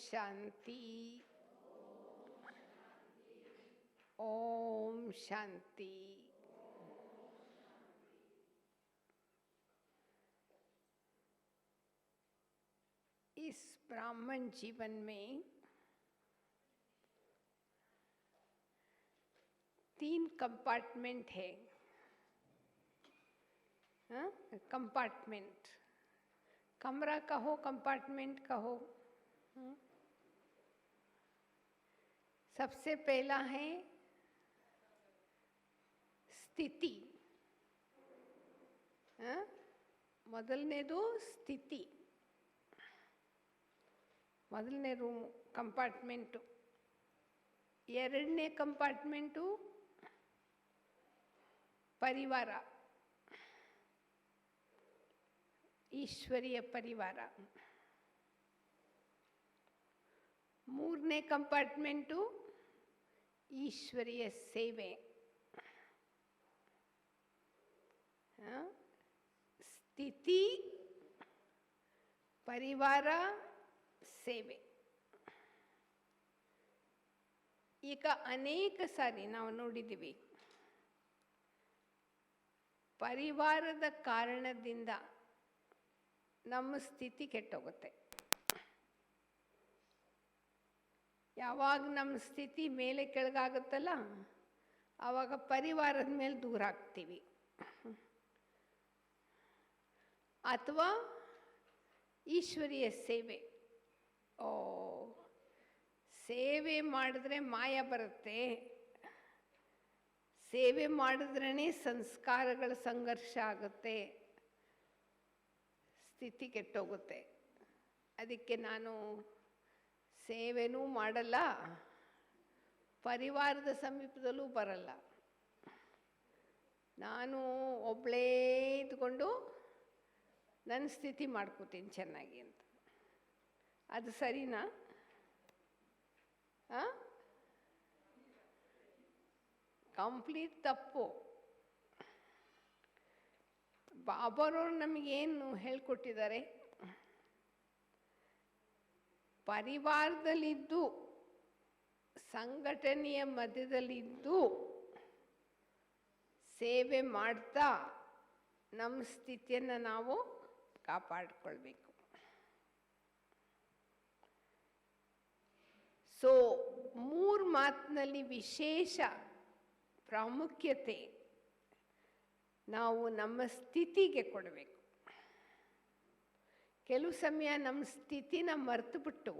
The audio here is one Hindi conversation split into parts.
ಶಾಂತಿ ಓಂ ಶಾಂತಿ. इस ब्राह्मण जीवन में 3 कंपार्टमेंट है. कंपार्टमेंट, कमरा कहो, कंपार्टमेंट कहो. सबसे पहला है स्थिति. ಮೊದಲನೇದು ಸ್ಥಿತಿ, ಮೊದಲನೇ ರೂಮು ಕಂಪಾರ್ಟ್ಮೆಂಟು. ಎರಡನೇ ಕಂಪಾರ್ಟ್ಮೆಂಟು ಪರಿವಾರ, ಈಶ್ವರೀಯ ಪರಿವಾರ. ಮೂರನೇ ಕಂಪಾರ್ಟ್ಮೆಂಟು ಈಶ್ವರೀಯ ಸೇವೆ. ಸ್ಥಿತಿ, ಪರಿವಾರ, ಸೇವೆ. ಈಗ ಅನೇಕ ಸಾರಿ ನಾವು ನೋಡಿದ್ದೀವಿ, ಪರಿವಾರದ ಕಾರಣದಿಂದ ನಮ್ಮ ಸ್ಥಿತಿ ಕೆಟ್ಟೋಗುತ್ತೆ. ಯಾವಾಗ ನಮ್ಮ ಸ್ಥಿತಿ ಮೇಲೆ ಕೆಳಗಾಗುತ್ತಲ್ಲ, ಆವಾಗ ಪರಿವಾರದ ಮೇಲೆ ದೂರ ಆಗ್ತೀವಿ. ಅಥವಾ ಈಶ್ವರೀಯ ಸೇವೆ, ಸೇವೆ ಮಾಡಿದ್ರೆ ಮಾಯ ಬರುತ್ತೆ, ಸೇವೆ ಮಾಡಿದ್ರೇ ಸಂಸ್ಕಾರಗಳ ಸಂಘರ್ಷ ಆಗುತ್ತೆ, ಸ್ಥಿತಿ ಕೆಟ್ಟೋಗುತ್ತೆ. ಅದಕ್ಕೆ ನಾನು ಸೇವೆನೂ ಮಾಡಲ್ಲ, ಪರಿವಾರದ ಸಮೀಪದಲ್ಲೂ ಬರಲ್ಲ. ನಾನು ಒಬ್ಬಳೇ ಇದ್ಕೊಂಡು ನನ್ನ ಸ್ಥಿತಿ ಮಾಡ್ಕೋತೀನಿ ಚೆನ್ನಾಗಿ ಅಂತ. ಅದು ಸರಿನಾ? ಕಂಪ್ಲೀಟ್ ತಪ್ಪು. ಬಾಬಾರವರು ನಮಗೇನು ಹೇಳ್ಕೊಟ್ಟಿದ್ದಾರೆ? ಪರಿವಾರದಲ್ಲಿದ್ದು, ಸಂಘಟನೆಯ ಮಧ್ಯದಲ್ಲಿದ್ದು ಸೇವೆ ಮಾಡ್ತಾ ನಮ್ಮ ಸ್ಥಿತಿಯನ್ನು ನಾವು ಕಾಪಾಡಿಕೊಳ್ಬೇಕು. ಸೊ 3 ಮಾತಿನಲ್ಲಿ ವಿಶೇಷ ಪ್ರಾಮುಖ್ಯತೆ ನಾವು ನಮ್ಮ ಸ್ಥಿತಿಗೆ ಕೊಡಬೇಕು. ಕೆಲವು ಸಮಯ ನಮ್ಮ ಸ್ಥಿತಿನ ಮರೆತುಬಿಟ್ಟು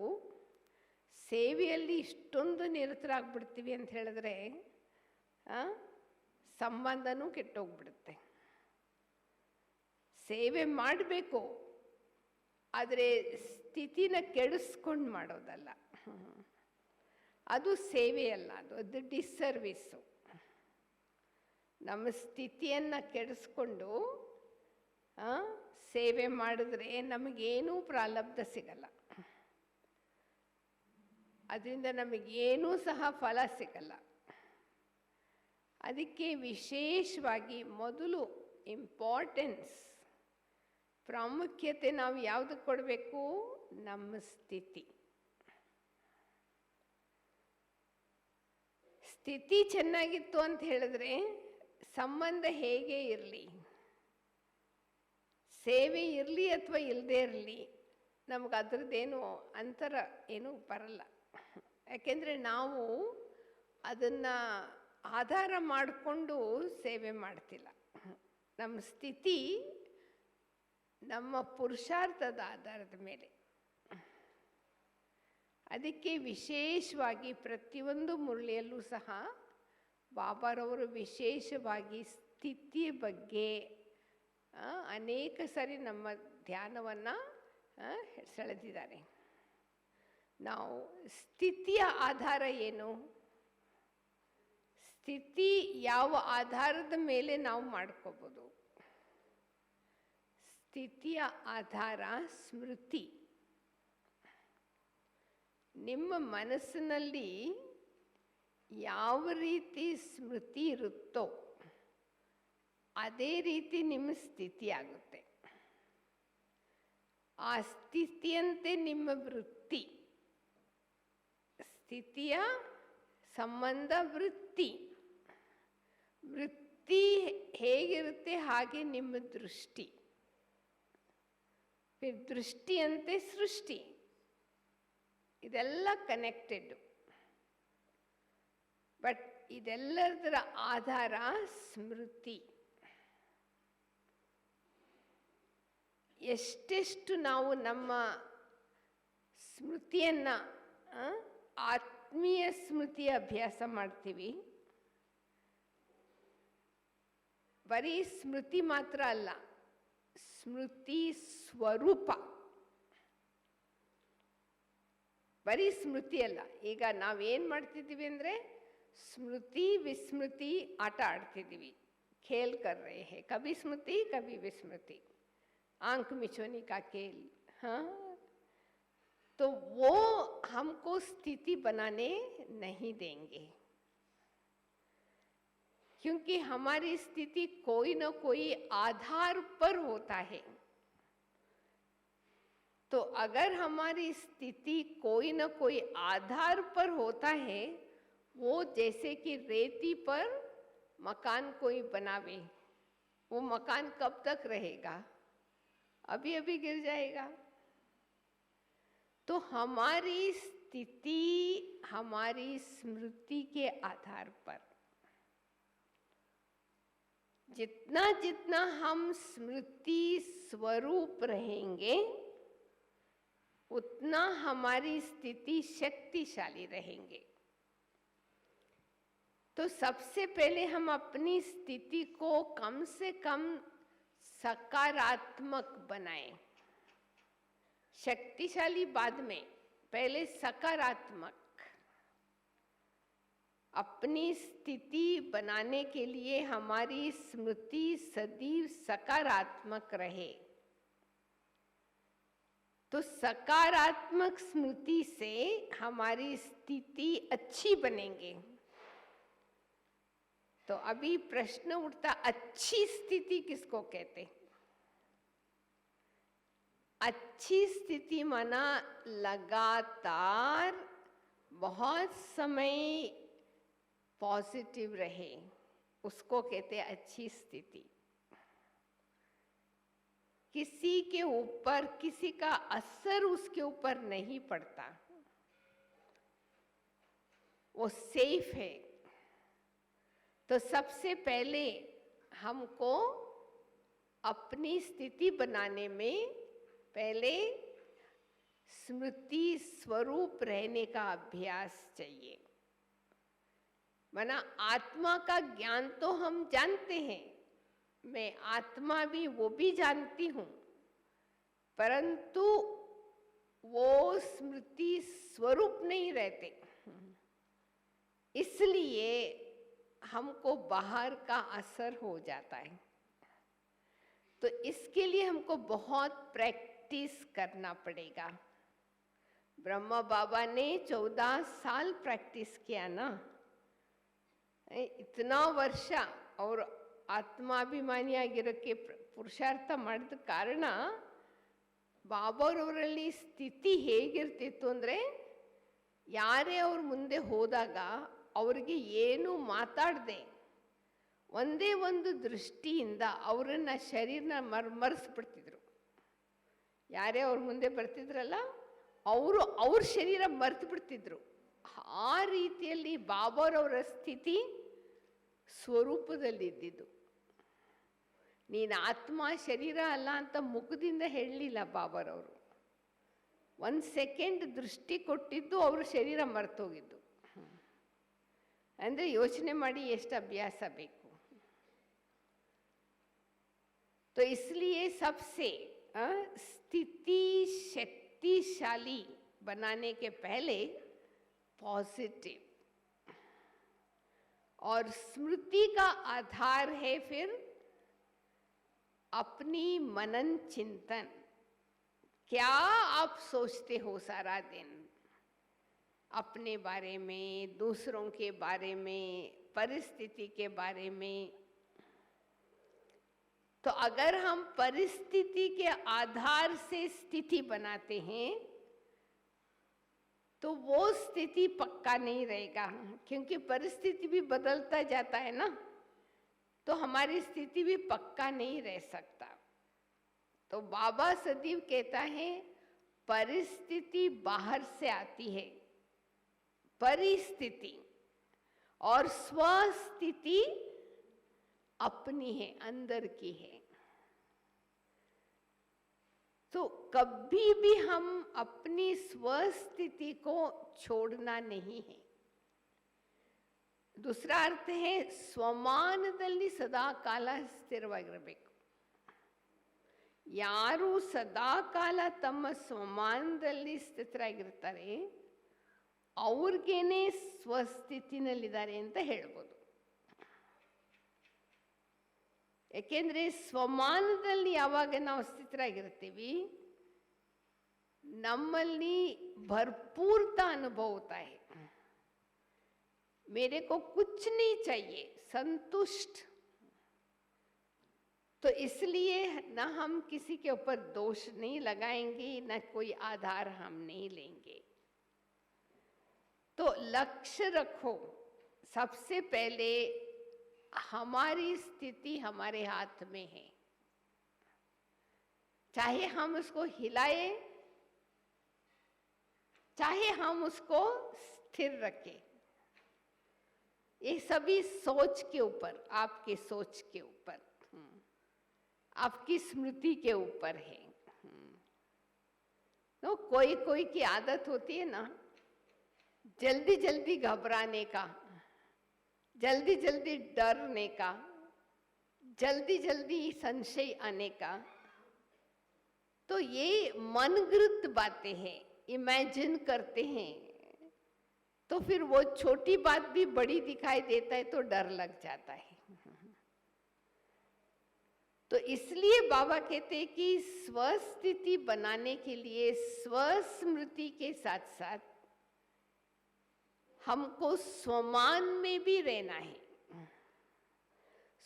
ಸೇವೆಯಲ್ಲಿ ಇಷ್ಟೊಂದು ನಿರತರಾಗ್ಬಿಡ್ತೀವಿ ಅಂತ ಹೇಳಿದ್ರೆ ಸಂಬಂಧನೂ ಕೆಟ್ಟೋಗ್ಬಿಡುತ್ತೆ. ಸೇವೆ ಮಾಡಬೇಕು, ಆದರೆ ಸ್ಥಿತಿನ ಕೆಡಿಸ್ಕೊಂಡು ಮಾಡೋದಲ್ಲ. ಅದು ಸೇವೆಯಲ್ಲ, ಅದು ಡಿಸ್ಸರ್ವಿಸ್ಸು. ನಮ್ಮ ಸ್ಥಿತಿಯನ್ನು ಕೆಡಿಸ್ಕೊಂಡು ಸೇವೆ ಮಾಡಿದ್ರೆ ನಮಗೇನೂ ಪ್ರಾರಬ್ಧ ಸಿಗಲ್ಲ, ಅದರಿಂದ ನಮಗೇನೂ ಸಹ ಫಲ ಸಿಗಲ್ಲ. ಅದಕ್ಕೆ ವಿಶೇಷವಾಗಿ ಮೊದಲು ಇಂಪಾರ್ಟೆನ್ಸ್, ಪ್ರಾಮುಖ್ಯತೆ ನಾವು ಯಾವುದಕ್ಕೆ ಕೊಡಬೇಕು? ನಮ್ಮ ಸ್ಥಿತಿ. ಸ್ಥಿತಿ ಚೆನ್ನಾಗಿತ್ತು ಅಂತ ಹೇಳಿದ್ರೆ ಸಂಬಂಧ ಹೇಗೆ ಇರಲಿ, ಸೇವೆ ಇರಲಿ ಅಥವಾ ಇಲ್ಲದೇ ಇರಲಿ, ನಮಗೆ ಅದರದ್ದೇನು ಅಂತರ ಏನೂ ಬರಲ್ಲ. ಯಾಕೆಂದರೆ ನಾವು ಅದನ್ನು ಆಧಾರ ಮಾಡಿಕೊಂಡು ಸೇವೆ ಮಾಡ್ತಿಲ್ಲ. ನಮ್ಮ ಸ್ಥಿತಿ ನಮ್ಮ ಪುರುಷಾರ್ಥದ ಆಧಾರದ ಮೇಲೆ. ಅದಕ್ಕೆ ವಿಶೇಷವಾಗಿ ಪ್ರತಿಯೊಂದು ಮುರಳಿಯಲ್ಲೂ ಸಹ ಬಾಬಾರವರು ವಿಶೇಷವಾಗಿ ಸ್ಥಿತಿಯ ಬಗ್ಗೆ ಅನೇಕ ಸಾರಿ ನಮ್ಮ ಧ್ಯಾನವನ್ನು ಸೆಳೆದಿದ್ದಾರೆ. ನಾವು ಸ್ಥಿತಿಯ ಆಧಾರ ಏನು? ಸ್ಥಿತಿ ಯಾವ ಆಧಾರದ ಮೇಲೆ ನಾವು ಮಾಡ್ಕೋಬೋದು? ಸ್ಥಿತಿಯ ಆಧಾರ ಸ್ಮೃತಿ. ನಿಮ್ಮ ಮನಸ್ಸಿನಲ್ಲಿ ಯಾವ ರೀತಿ ಸ್ಮೃತಿ ಇರುತ್ತೋ ಅದೇ ರೀತಿ ನಿಮ್ಮ ಸ್ಥಿತಿ ಆಗುತ್ತೆ. ಆ ಸ್ಥಿತಿಯಂತೆ ನಿಮ್ಮ ವೃತ್ತಿ, ಸ್ಥಿತಿಯ ಸಂಬಂಧ ವೃತ್ತಿ. ವೃತ್ತಿ ಹೇಗಿರುತ್ತೆ ಹಾಗೆ ನಿಮ್ಮ ದೃಷ್ಟಿ, ದೃಷ್ಟಿ ಅಂತೆ ಸೃಷ್ಟಿ, ಇದೆಲ್ಲ ಕನೆಕ್ಟೆಡ್. ಬಟ್ ಇದೆಲ್ಲದರ ಆಧಾರ ಸ್ಮೃತಿ. ಎಷ್ಟೆಷ್ಟು ನಾವು ನಮ್ಮ ಸ್ಮೃತಿಯನ್ನ ಆತ್ಮೀಯ ಸ್ಮೃತಿಯ ಅಭ್ಯಾಸ ಮಾಡ್ತೀವಿ. ಬರೀ ಸ್ಮೃತಿ ಮಾತ್ರ ಅಲ್ಲ, ಸ್ಮೃತಿ ಸ್ವರೂಪ. ಬರೀ ಸ್ಮೃತಿ ಅಲ್ಲ. ಈಗ ನಾವೇನು ಮಾಡ್ತಿದ್ದೀವಿ ಅಂದರೆ ಸ್ಮೃತಿ ವಿಸ್ಮೃತಿ ಆಟ ಆಡ್ತಿದ್ದೀವಿ. ಖೇಲ್ ಕರ್ ರಹೆ ಹೈ, ಕಭಿ ಸ್ಮೃತಿ ಕಭಿ ವಿಸ್ಮೃತಿ, आंख मिचोनी का खेल. हाँ, तो वो हमको स्थिति बनाने नहीं देंगे, क्योंकि हमारी स्थिति कोई न कोई आधार पर होता है. तो अगर हमारी स्थिति कोई न कोई आधार पर होता है, वो जैसे कि रेती पर मकान कोई बनावे, वो मकान कब तक रहेगा? अभी अभी गिर जाएगा. तो हमारी स्थिति हमारी स्मृति के आधार पर, जितना जितना हम स्मृति स्वरूप रहेंगे उतना हमारी स्थिति शक्तिशाली रहेंगे. तो सबसे पहले हम अपनी स्थिति को कम से कम सकारात्मक बनाएं. शक्तिशाली बाद में, पहले सकारात्मक. अपनी स्थिति बनाने के लिए हमारी स्मृति सदैव सकारात्मक रहे. तो सकारात्मक स्मृति से हमारी स्थिति अच्छी बनेंगे. तो अभी प्रश्न उठता, अच्छी स्थिति किसको कहते? अच्छी स्थिति माना लगातार बहुत समय पॉजिटिव रहे, उसको कहते हैं अच्छी स्थिति. किसी के ऊपर किसी का असर उसके ऊपर नहीं पड़ता, वो सेफ है. तो सबसे पहले हमको अपनी स्थिति बनाने में पहले स्मृति स्वरूप रहने का अभ्यास चाहिए. माना आत्मा का ज्ञान तो हम जानते हैं, मैं आत्मा भी वो भी जानती हूँ, परंतु वो स्मृति स्वरूप नहीं रहते. इसलिए हमको बाहर का असर हो जाता है. तो इसके लिए हमको बहुत प्रैक्टिस करना पड़ेगा. ब्रह्मा बाबा ने 14 साल प्रैक्टिस किया ना, इतना ವರ್ಷ ಅವರು ಆತ್ಮಾಭಿಮಾನಿಯಾಗಿರೋಕ್ಕೆ ಪುರುಷಾರ್ಥ ಮಾಡಿದ ಕಾರಣ ಬಾಬಾರವರಲ್ಲಿ ಸ್ಥಿತಿ ಹೇಗಿರ್ತಿತ್ತು ಅಂದರೆ, ಯಾರೇ ಅವ್ರ ಮುಂದೆ ಹೋದಾಗ ಅವರಿಗೆ ಏನು ಮಾತಾಡದೆ ಒಂದೇ ಒಂದು ದೃಷ್ಟಿಯಿಂದ ಅವರನ್ನ ಶರೀರನ ಮರೆಸ್ಬಿಡ್ತಿದ್ರು. ಯಾರೇ ಅವ್ರ ಮುಂದೆ ಬರ್ತಿದ್ರಲ್ಲ ಅವರು ಅವ್ರ ಶರೀರ ಮರೆತು ಬಿಡ್ತಿದ್ರು. ಆ ರೀತಿಯಲ್ಲಿ ಬಾಬಾರವರ ಸ್ಥಿತಿ ಸ್ವರೂಪದಲ್ಲಿದ್ದಿದ್ದು. ನೀನು ಆತ್ಮ ಶರೀರ ಅಲ್ಲ ಅಂತ ಮುಖದಿಂದ ಹೇಳಲಿಲ್ಲ ಬಾಬಾರವರು. 1 ಸೆಕೆಂಡ್ ದೃಷ್ಟಿ ಕೊಟ್ಟಿದ್ದು ಅವ್ರ ಶರೀರ ಮರ್ತೋಗಿದ್ದು. ಅಂದರೆ ಯೋಚನೆ ಮಾಡಿ ಎಷ್ಟು ಅಭ್ಯಾಸ ಬೇಕು. तो इसलिए सबसे स्थिति शक्तिशाली बनाने के पहले पॉजिटिव, और स्मृति का आधार है फिर अपनी मनन चिंतन. क्या आप सोचते हो सारा दिन अपने बारे में, दूसरों के बारे में, परिस्थिति के बारे में? तो अगर हम परिस्थिति के आधार से स्थिति बनाते हैं तो वो स्थिति पक्का नहीं रहेगा, क्योंकि परिस्थिति भी बदलता जाता है ना, तो हमारी स्थिति भी पक्का नहीं रह सकता। तो बाबा सदैव कहता है परिस्थिति बाहर से आती है, परिस्थिति, और स्वस्थिति अपनी है, अंदर की है। तो कभी भी हम अपनी स्वस्थिति को छोड़ना नहीं है। दूसरा अर्थ है ಸ್ವಮಾನದಲ್ಲಿ ಸದಾ ಕಾಲ ಸ್ಥಿರವಾಗಿರಬೇಕು. ಯಾರು ಸದಾ ಕಾಲ ತಮ್ಮ ಸ್ವಮಾನದಲ್ಲಿ ಸ್ಥಿತರಾಗಿರ್ತಾರೆ ಅವ್ರಿಗೇನೆ ಸ್ವಸ್ಥಿತಿನಲ್ಲಿದ್ದಾರೆ ಅಂತ ಹೇಳ್ಬೋದು. ಯಾಕೆಂದ್ರೆ ಸ್ವಮಾನದಲ್ಲಿ ಯಾವಾಗ ನಾವು ಸ್ಥಿತರಾಗಿರ್ತೀವಿ ನಮ್ಮಲ್ಲಿ ಭರ್ಪೂರ್ತಾ ಅನುಭವ होता है. मेरे को कुछ नहीं चाहिए, संतुष्ट. तो इसलिए ना हम किसी के ऊपर दोष नहीं लगाएंगे, ना कोई आधार हम नहीं लेंगे. तो लक्ष्य रखो, सबसे पहले हमारी स्थिति हमारे हाथ में है. चाहे हम उसको हिलाए, चाहे हम उसको स्थिर रखें. ये सभी सोच के ऊपर, आपके सोच के ऊपर, आपकी स्मृति के ऊपर है. तो कोई कोई की आदत होती है ना जल्दी जल्दी घबराने का, जल्दी जल्दी डरने का, जल्दी जल्दी संशय आने का. तो ये मनगृत बातें हैं, इमेजिन करते हैं. तो फिर वो छोटी बात भी बड़ी दिखाई देता है तो डर लग जाता है. तो इसलिए बाबा कहते हैं कि स्वस्थिति बनाने के लिए स्वस्मृति के साथ साथ हमको स्वमान में भी रहना है.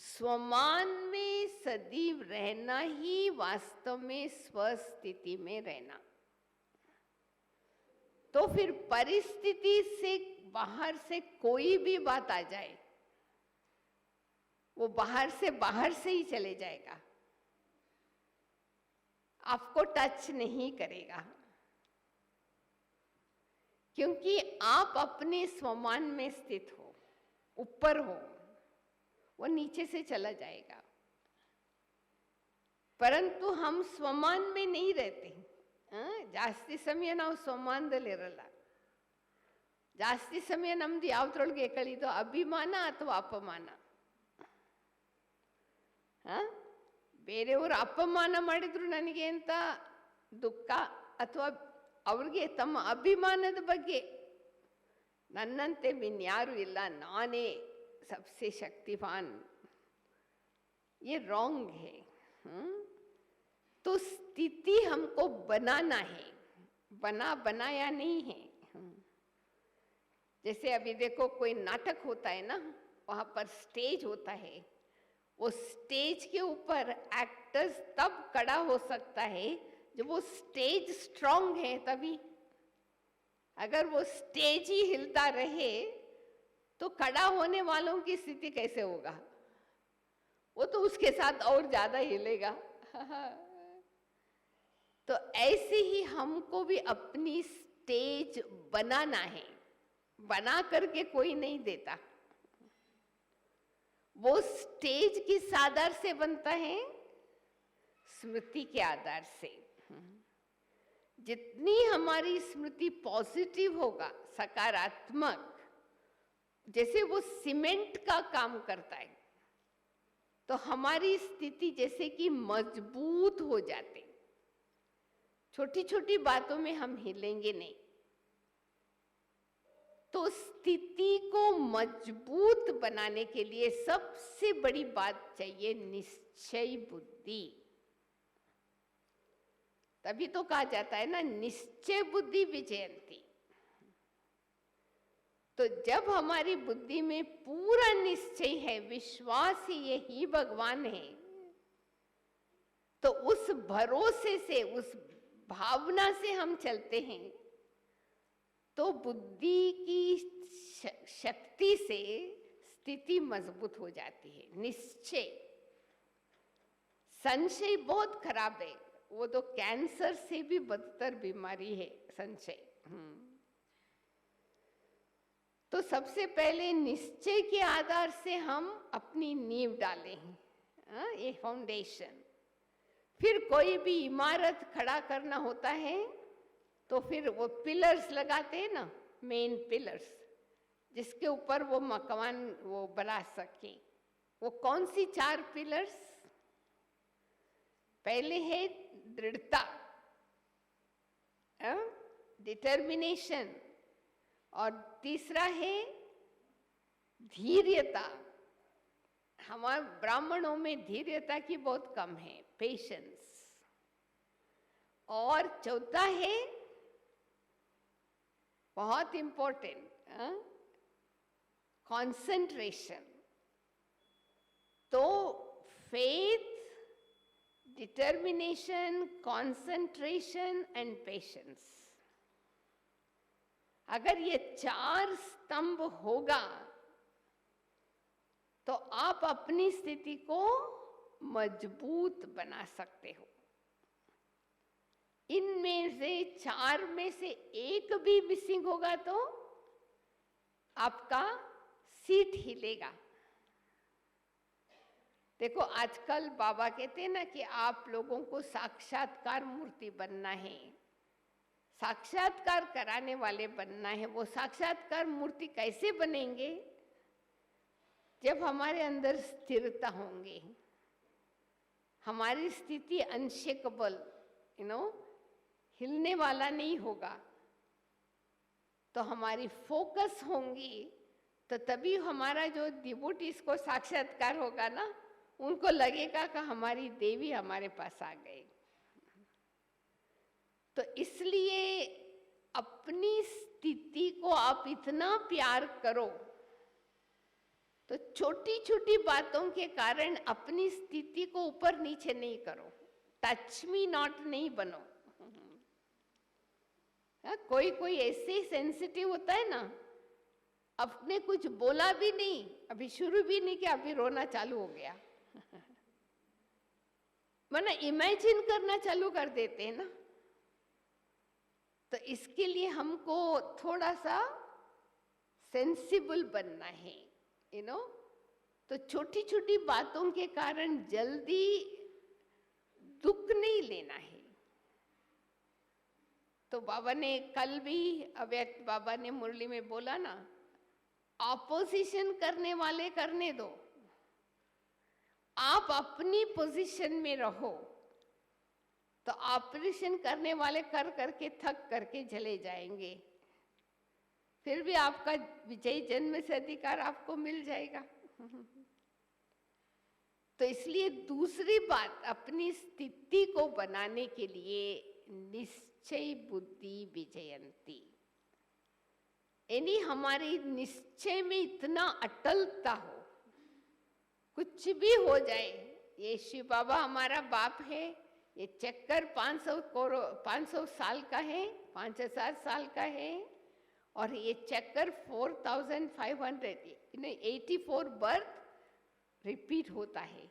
स्वमान में सदैव रहना ही वास्तव में स्वस्थिति में रहना. तो फिर परिस्थिति से बाहर से कोई भी बात आ जाए वो बाहर से ही चले जाएगा, आपको टच नहीं करेगा, क्योंकि आप अपने स्वमान में स्थित हो, ऊपर हो. वो नीचे से चला जाएगा. परंतु हम स्वमान में नहीं रहते. ಜಾಸ್ತಿ ಸಮಯ ನಾವು ಸ್ವಮಾನದಲ್ಲಿರಲ್ಲ. ಜಾಸ್ತಿ ಸಮಯ ನಮ್ದು ಯಾವ್ದ್ರೊಳಗೆ ಕಳೀದು, ಅಭಿಮಾನ ಅಥವಾ ಅಪಮಾನ. ಬೇರೆಯವರು ಅಪಮಾನ ಮಾಡಿದ್ರು ನನಗೆ ಅಂತ ದುಃಖ, ಅಥವಾ ಅವ್ರಿಗೆ ತಮ್ಮ ಅಭಿಮಾನದ ಬಗ್ಗೆ ನನ್ನಂತೆ ಇನ್ಯಾರು ಇಲ್ಲ, ನಾನೇ सबसे शक्तिवान, ये रॉन्ग है. तो स्थिति हमको बनाना है, बनाया नहीं है. जैसे अभी देखो कोई नाटक होता है ना, वहां पर स्टेज होता है. वो स्टेज के ऊपर एक्टर्स तब खड़ा हो सकता है जब वो स्टेज स्ट्रांग है तभी. अगर वो स्टेज ही हिलता रहे तो खड़ा होने वालों की स्थिति कैसे होगा? वो तो उसके साथ और ज्यादा हिलेगा. तो ऐसे ही हमको भी अपनी स्टेज बनाना है. बना करके कोई नहीं देता. वो स्टेज किस आधार से बनता है? स्मृति के आधार से. जितनी हमारी स्मृति पॉजिटिव होगा, सकारात्मक, जैसे वो सीमेंट का काम करता है, तो हमारी स्थिति जैसे कि मजबूत हो जाते. छोटी छोटी बातों में हम हिलेंगे नहीं. तो स्थिति को मजबूत बनाने के लिए सबसे बड़ी बात चाहिए निश्चय बुद्धि. तभी तो कहा जाता है ना, निश्चय बुद्धि विजयंती. तो जब हमारी बुद्धि में पूरा निश्चय है, विश्वास ही यही भगवान है, तो उस भरोसे से, उस भावना से हम चलते हैं, तो बुद्धि की शक्ति से स्थिति मजबूत हो जाती है। निश्चय, संशय बहुत खराब है, वो तो कैंसर से भी बदतर बीमारी है संशय। तो सबसे पहले निश्चय के आधार से हम अपनी नींव डालें, ये फाउंडेशन। फिर कोई भी इमारत खड़ा करना होता है तो फिर वो पिलर्स लगाते हैं ना, मेन पिलर्स, जिसके ऊपर वो मकान वो बना सके। वो कौन सी 4 पिलर्स? पहले है दृढ़ता, डिटर्मिनेशन, और तीसरा है धैर्यता। हमारे ब्राह्मणों में धैर्यता की बहुत कम है, पेशेंस। और चौथा है बहुत इंपॉर्टेंट, कंसंट्रेशन। तो faith, determination, concentration and patience, अगर ये 4 स्तंभ होगा तो आप अपनी स्थिति को मजबूत बना सकते हो। इनमें से 4 में से एक भी मिसिंग होगा तो आपका सीट हिलेगा। देखो, आजकल बाबा कहते हैं ना कि आप लोगों को साक्षात्कार मूर्ति बनना है, साक्षात्कार कराने वाले बनना है। वो साक्षात्कार मूर्ति कैसे बनेंगे? जब हमारे अंदर स्थिरता होंगे, हमारी स्थिति अनशेकेबल, हिलने वाला नहीं होगा, तो हमारी फोकस होंगी, तो तभी हमारा जो डिवोटीज को साक्षात्कार होगा ना, उनको लगेगा कि हमारी देवी हमारे पास आ गई। तो इसलिए अपनी स्थिति को आप इतना प्यार करो, तो छोटी छोटी बातों के कारण अपनी स्थिति को ऊपर नीचे नहीं करो, टच मी नॉट नहीं बनो। कोई कोई ऐसे सेंसिटिव होता है ना, अपने कुछ बोला भी नहीं, अभी शुरू भी नहीं किया, अभी रोना चालू हो गया। माना इमेजिन करना चालू कर देते हैं ना। तो इसके लिए हमको थोड़ा सा सेंसिबल बनना है, तो छोटी छोटी बातों के कारण जल्दी दुख नहीं लेना है। तो बाबा ने कल भी अव्यक्त बाबा ने मुरली में बोला ना, ऑपोजिशन करने वाले करने दो, आप अपनी पोजीशन में रहो। तो ऑपरेशन करने वाले कर करके थक करके चले जाएंगे, फिर भी आपका विजयी जन्म से अधिकार आपको मिल जाएगा। तो इसलिए दूसरी बात, अपनी स्थिति को बनाने के लिए निश्चय बुद्धि विजयंती, यानी हमारी निश्चय में इतना अटलता हो, कुछ भी हो जाए। ये शिव बाबा हमारा बाप है, ये चक्कर 500 साल का है, 5000 साल का है, और ये चक्कर 4500 84 बर्थ रिपीट होता है।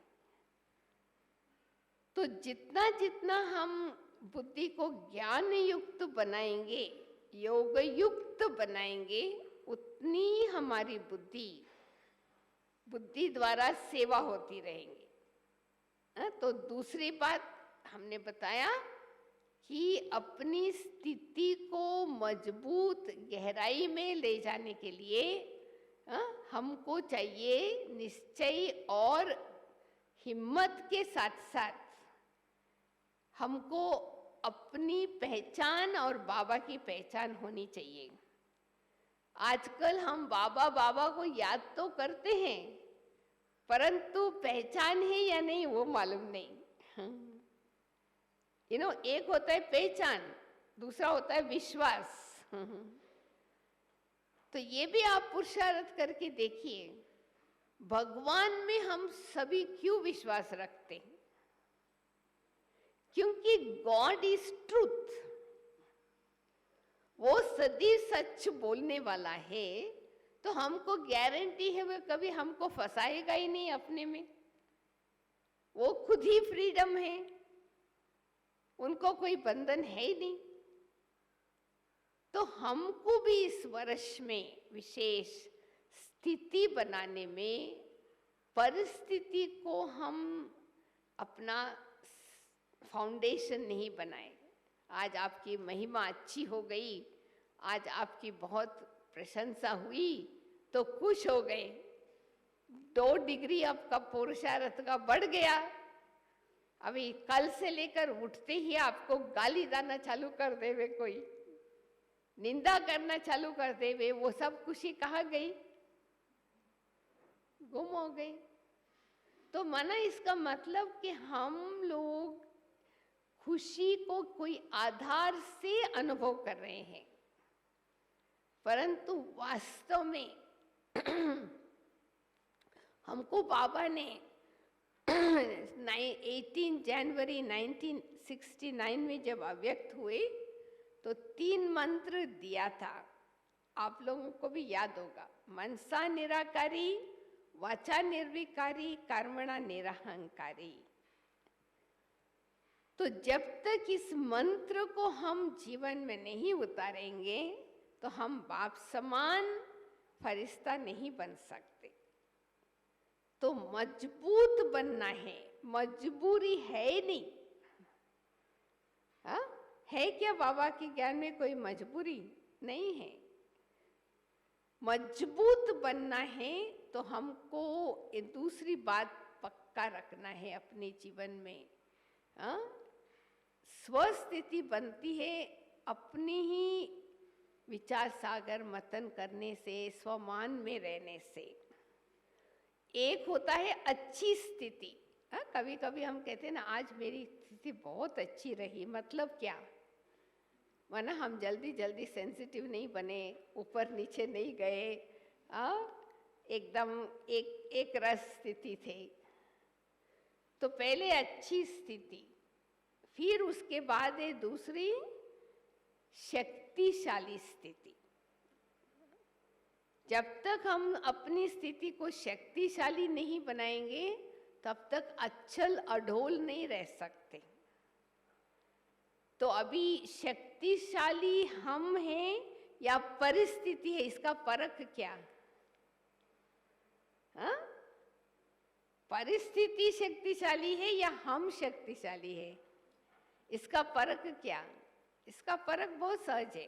तो जितना जितना हम बुद्धि को ज्ञान युक्त बनाएंगे, योग युक्त बनाएंगे, उतनी हमारी बुद्धि द्वारा सेवा होती रहेंगी। तो दूसरी बात हमने बताया कि अपनी स्थिति को मजबूत गहराई में ले जाने के लिए हमको चाहिए निश्चय और हिम्मत के साथ साथ हमको अपनी पहचान और बाबा की पहचान होनी चाहिए। आजकल हम बाबा बाबा को याद तो करते हैं, परंतु पहचान है या नहीं वो मालूम नहीं। एक होता है पहचान, दूसरा होता है विश्वास। तो ये भी आप पुरुषार्थ करके देखिए, भगवान में हम सभी क्यों विश्वास रखते हैं? क्योंकि गॉड इज ट्रूथ। वो सदैव सच बोलने वाला है, तो हमको गारंटी है वो कभी हमको फंसाएगा ही नहीं अपने में। वो खुद ही फ्रीडम है, उनको कोई बंधन है ही नहीं। तो हमको भी इस वर्ष में विशेष स्थिति बनाने में, परिस्थिति को हम अपना फाउंडेशन नहीं बनाए। आज आपकी महिमा अच्छी हो गई, आज आपकी बहुत प्रशंसा हुई तो खुश हो गए, 2 डिग्री आपका पुरुषार्थ का बढ़ गया। अभी कल से लेकर उठते ही आपको गाली देना चालू कर देवे, कोई निंदा करना चालू कर देवे, वो सब खुशी कहाँ गई? गुम हो गई। तो माना इसका मतलब कि हम लोग खुशी को कोई आधार से अनुभव कर रहे हैं, परंतु वास्तव में हमको बाबा ने 18 जनवरी 1969 में जब अव्यक्त हुए तो 3 मंत्र दिया था। आप लोगों को भी याद होगा, मनसा निराकारी, वाचा निर्विकारी, कर्मणा निरहंकारी। तो जब तक इस मंत्र को हम जीवन में नहीं उतारेंगे तो हम बाप समान फरिश्ता नहीं बन सकते। तो मजबूत बनना है, मजबूरी है नहीं। हा? है क्या बाबा के ज्ञान में कोई मजबूरी नहीं है। मजबूत बनना है तो हमको ये दूसरी बात पक्का रखना है अपने जीवन में। स्वस्थिति बनती है अपनी ही विचार सागर मतन करने से, स्वमान में रहने से। एक होता है अच्छी स्थिति। कभी कभी हम कहते हैं ना, आज मेरी स्थिति बहुत अच्छी रही, मतलब क्या? वरना हम जल्दी जल्दी सेंसिटिव नहीं बने, ऊपर नीचे नहीं गए, एकदम एक रस स्थिति थे। तो पहले अच्छी स्थिति, फिर उसके बाद है दूसरी शक्तिशाली स्थिति। जब तक हम अपनी स्थिति को शक्तिशाली नहीं बनाएंगे तब तक अचल अढोल नहीं रह सकते। तो अभी शक्तिशाली हम हैं या परिस्थिति है, इसका फर्क क्या? परिस्थिति शक्तिशाली है या हम शक्तिशाली है, इसका फर्क क्या? इसका फर्क बहुत सहज है।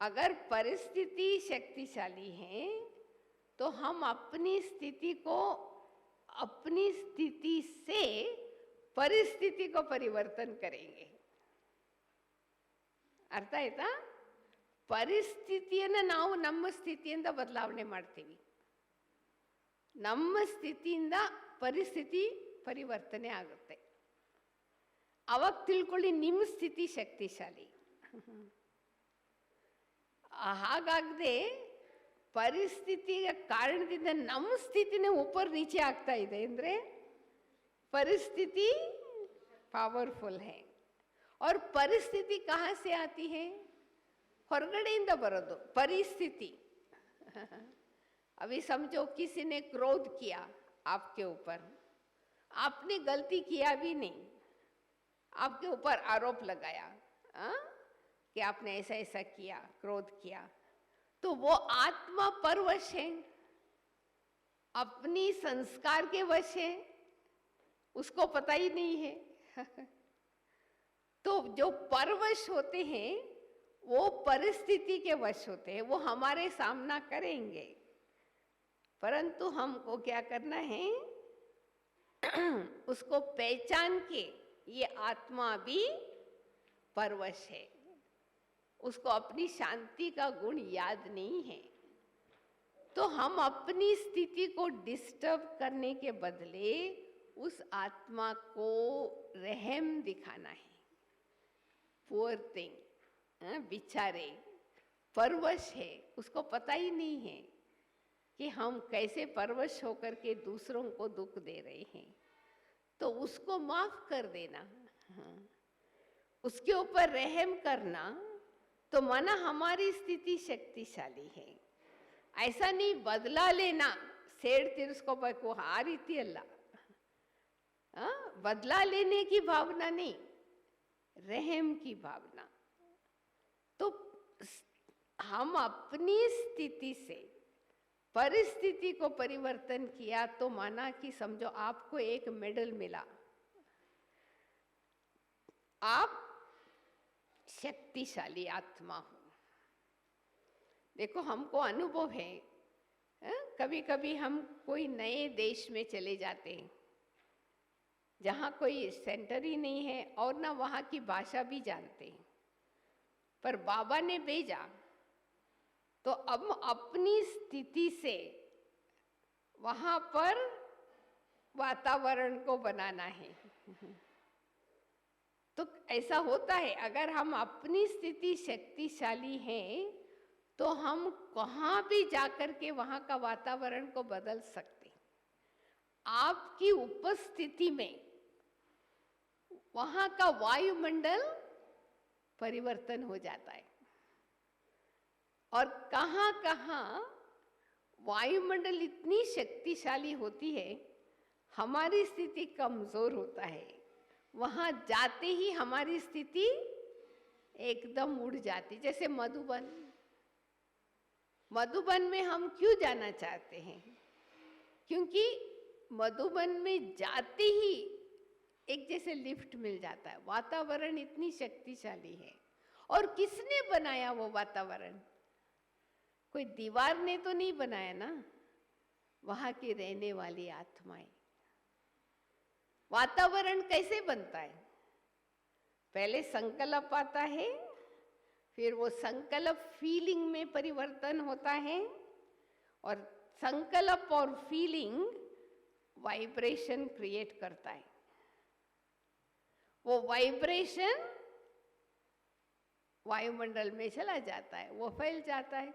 अगर परिस्थिति शक्तिशाली है तो हम अपनी स्थिति को, अपनी स्थिति से परिस्थिति को परिवर्तन करेंगे। ಅರ್ಥ ಆಯ್ತಾ? ಪರಿಸ್ಥಿತಿಯನ್ನು ನಾವು ನಮ್ಮ ಸ್ಥಿತಿಯಿಂದ ಬದಲಾವಣೆ ಮಾಡ್ತೀವಿ, ನಮ್ಮ ಸ್ಥಿತಿಯಿಂದ ಪರಿಸ್ಥಿತಿ ಪರಿವರ್ತನೆ ಆಗುತ್ತೆ. ಅವಾಗ ತಿಳ್ಕೊಳ್ಳಿ ನಿಮ್ಮ ಸ್ಥಿತಿ ಶಕ್ತಿಶಾಲಿ. ಹಾಗಾಗದೆ ಪರಿಸ್ಥಿತಿಯ ಕಾರಣದಿಂದ ನಮ್ಮ ಸ್ಥಿತಿನೇ ऊपर नीचे ಆಗ್ತಾ ಇದೆ ಅಂದ್ರೆ परिस्थिति पावरफुल है। और परिस्थिति कहाँ से आती है? ಹೊರಗಡೆಯಿಂದ ಬರೋದು परिस्थिति। अभी समझो किसी ने क्रोध किया आपके ऊपर, आपने गलती किया भी नहीं, आपके ऊपर आरोप लगाया कि आपने ऐसा ऐसा किया, क्रोध किया, तो वो आत्मा परवश है, अपनी संस्कार के वश है, उसको पता ही नहीं है। तो जो परवश होते हैं वो परिस्थिति के वश होते हैं, वो हमारे सामना करेंगे, परंतु हमको क्या करना है? उसको पहचान के ये आत्मा भी परवश है, उसको अपनी शांति का गुण याद नहीं है। तो हम अपनी स्थिति को डिस्टर्ब करने के बदले उस आत्मा को रहम दिखाना है। पुअर थिंग, बेचारे परवश है, उसको पता ही नहीं है कि हम कैसे परवश होकर के दूसरों को दुख दे रहे हैं। तो उसको माफ कर देना, उसके ऊपर रहम करना, तो माना हमारी स्थिति शक्तिशाली है। ऐसा नहीं बदला लेना, सेठ तिरस्को को आ रीति अल्ला, बदला लेने की भावना नहीं, रहम की भावना। तो हम अपनी स्थिति से परिस्थिति को परिवर्तन किया तो माना कि समझो आपको एक मेडल मिला, आप शक्तिशाली आत्मा हो। देखो हमको अनुभव है, कभी कभी हम कोई नए देश में चले जाते हैं जहाँ कोई सेंटर ही नहीं है और ना वहाँ की भाषा भी जानते हैं, पर बाबा ने भेजा तो अब अपनी स्थिति से वहाँ पर वातावरण को बनाना है। तो ऐसा होता है, अगर हम अपनी स्थिति शक्तिशाली हैं तो हम कहाँ भी जाकर के वहाँ का वातावरण को बदल सकते। आपकी उपस्थिति में वहाँ का वायुमंडल परिवर्तन हो जाता है। और कहाँ कहाँ वायुमंडल इतनी शक्तिशाली होती है, हमारी स्थिति कमजोर होता है, वहाँ जाते ही हमारी स्थिति एकदम उड़ जाती। जैसे मधुबन, मधुबन में हम क्यों जाना चाहते हैं? क्योंकि मधुबन में जाते ही एक जैसे लिफ्ट मिल जाता है, वातावरण इतनी शक्तिशाली है। और किसने बनाया वो वातावरण? कोई दीवार ने तो नहीं बनाया ना, वहां की रहने वाली आत्माएं। वातावरण कैसे बनता है? पहले संकल्प आता है, फिर वो संकल्प फीलिंग में परिवर्तन होता है, और संकल्प और फीलिंग वाइब्रेशन क्रिएट करता है। वो वाइब्रेशन वायुमंडल में चला जाता है, वो फैल जाता है।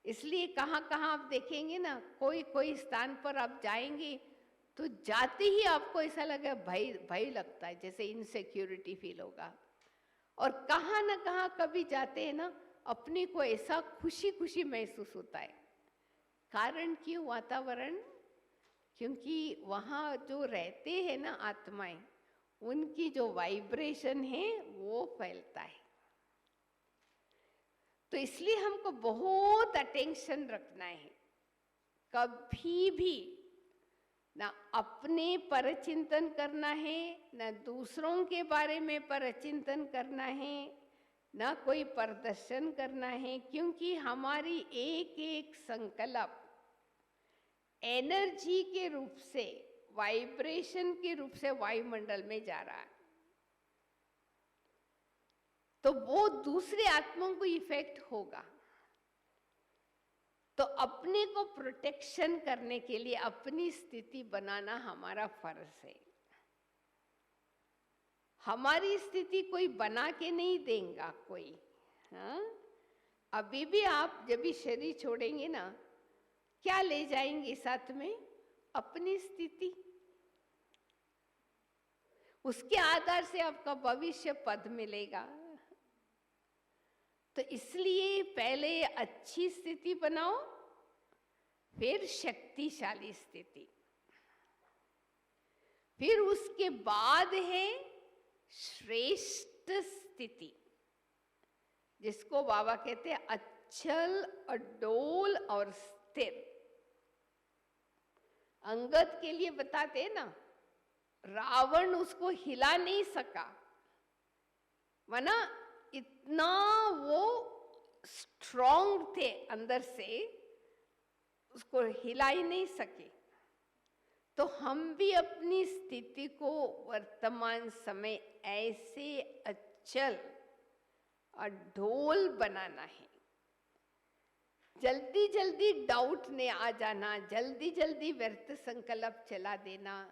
इसलिए कहाँ कहाँ आप देखेंगे ना, कोई कोई स्थान पर आप जाएंगे तो जाते ही आपको ऐसा लगा, भय भय लगता है, जैसे इनसिक्योरिटी फील होगा। और कहाँ ना कहाँ कभी जाते हैं ना, अपने को ऐसा खुशी खुशी महसूस होता है। कारण क्यों? वातावरण, क्योंकि वहाँ जो रहते हैं ना आत्माएं, उनकी जो वाइब्रेशन है वो फैलता है। तो इसलिए हमको बहुत अटेंशन रखना है, कभी भी ना अपने परचिंतन करना है, ना दूसरों के बारे में परचिंतन करना है, ना कोई प्रदर्शन करना है, क्योंकि हमारी एक एक संकल्प एनर्जी के रूप से, वाइब्रेशन के रूप से वायुमंडल में जा रहा है। तो वो दूसरे आत्माओं को इफेक्ट होगा। तो अपने को प्रोटेक्शन करने के लिए अपनी स्थिति बनाना हमारा फर्ज है। हमारी स्थिति कोई बना के नहीं देगा कोई। हाँ, अभी भी आप जब भी शरीर छोड़ेंगे ना, क्या ले जाएंगे साथ में? अपनी स्थिति। उसके आधार से आपका भविष्य पद मिलेगा। तो इसलिए पहले अच्छी स्थिति बनाओ, फिर शक्तिशाली स्थिति, फिर उसके बाद है श्रेष्ठ स्थिति, जिसको बाबा कहते हैं अचल, अडोल और स्थिर। अंगद के लिए बताते हैं ना, रावण उसको हिला नहीं सका, वरना इतना वो स्ट्रॉन्ग थे अंदर से, उसको हिला ही नहीं सके। तो हम भी अपनी स्थिति को वर्तमान समय ऐसे अचल अडोल बनाना है। जल्दी जल्दी डाउट ने आ जाना, जल्दी जल्दी व्यर्थ संकल्प चला देना,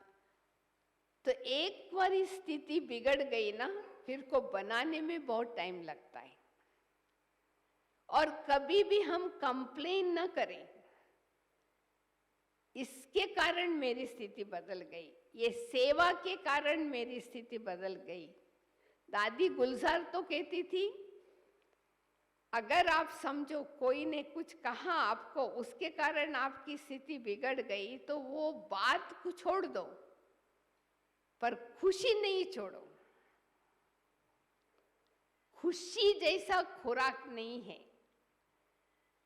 तो एक बार स्थिति बिगड़ गई ना, फिर को बनाने में बहुत टाइम लगता है। और कभी भी हम कंप्लेन न करें, इसके कारण मेरी स्थिति बदल गई, ये सेवा के कारण मेरी स्थिति बदल गई। दादी गुलजार तो कहती थी, अगर आप समझो कोई ने कुछ कहा आपको, उसके कारण आपकी स्थिति बिगड़ गई, तो वो बात को छोड़ दो, पर खुशी नहीं छोड़ो। खुशी जैसा खुराक नहीं है।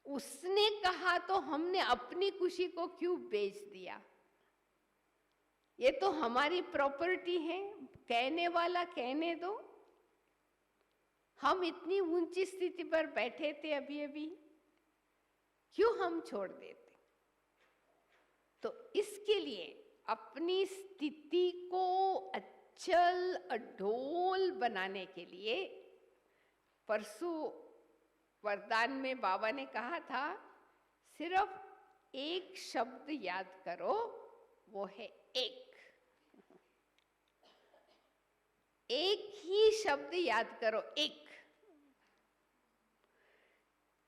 उसने कहा तो हमने अपनी खुशी को क्यों बेच दिया? ये तो हमारी प्रॉपर्टी है, कहने वाला कहने दो। हम इतनी ऊंची स्थिति पर बैठे थे अभी अभी, क्यों हम छोड़ देते? तो इसके लिए अपनी स्थिति को अचल अडोल बनाने के लिए परसों वरदान में बाबा ने कहा था, सिर्फ एक शब्द याद करो, वो है एक। एक ही शब्द याद करो, एक।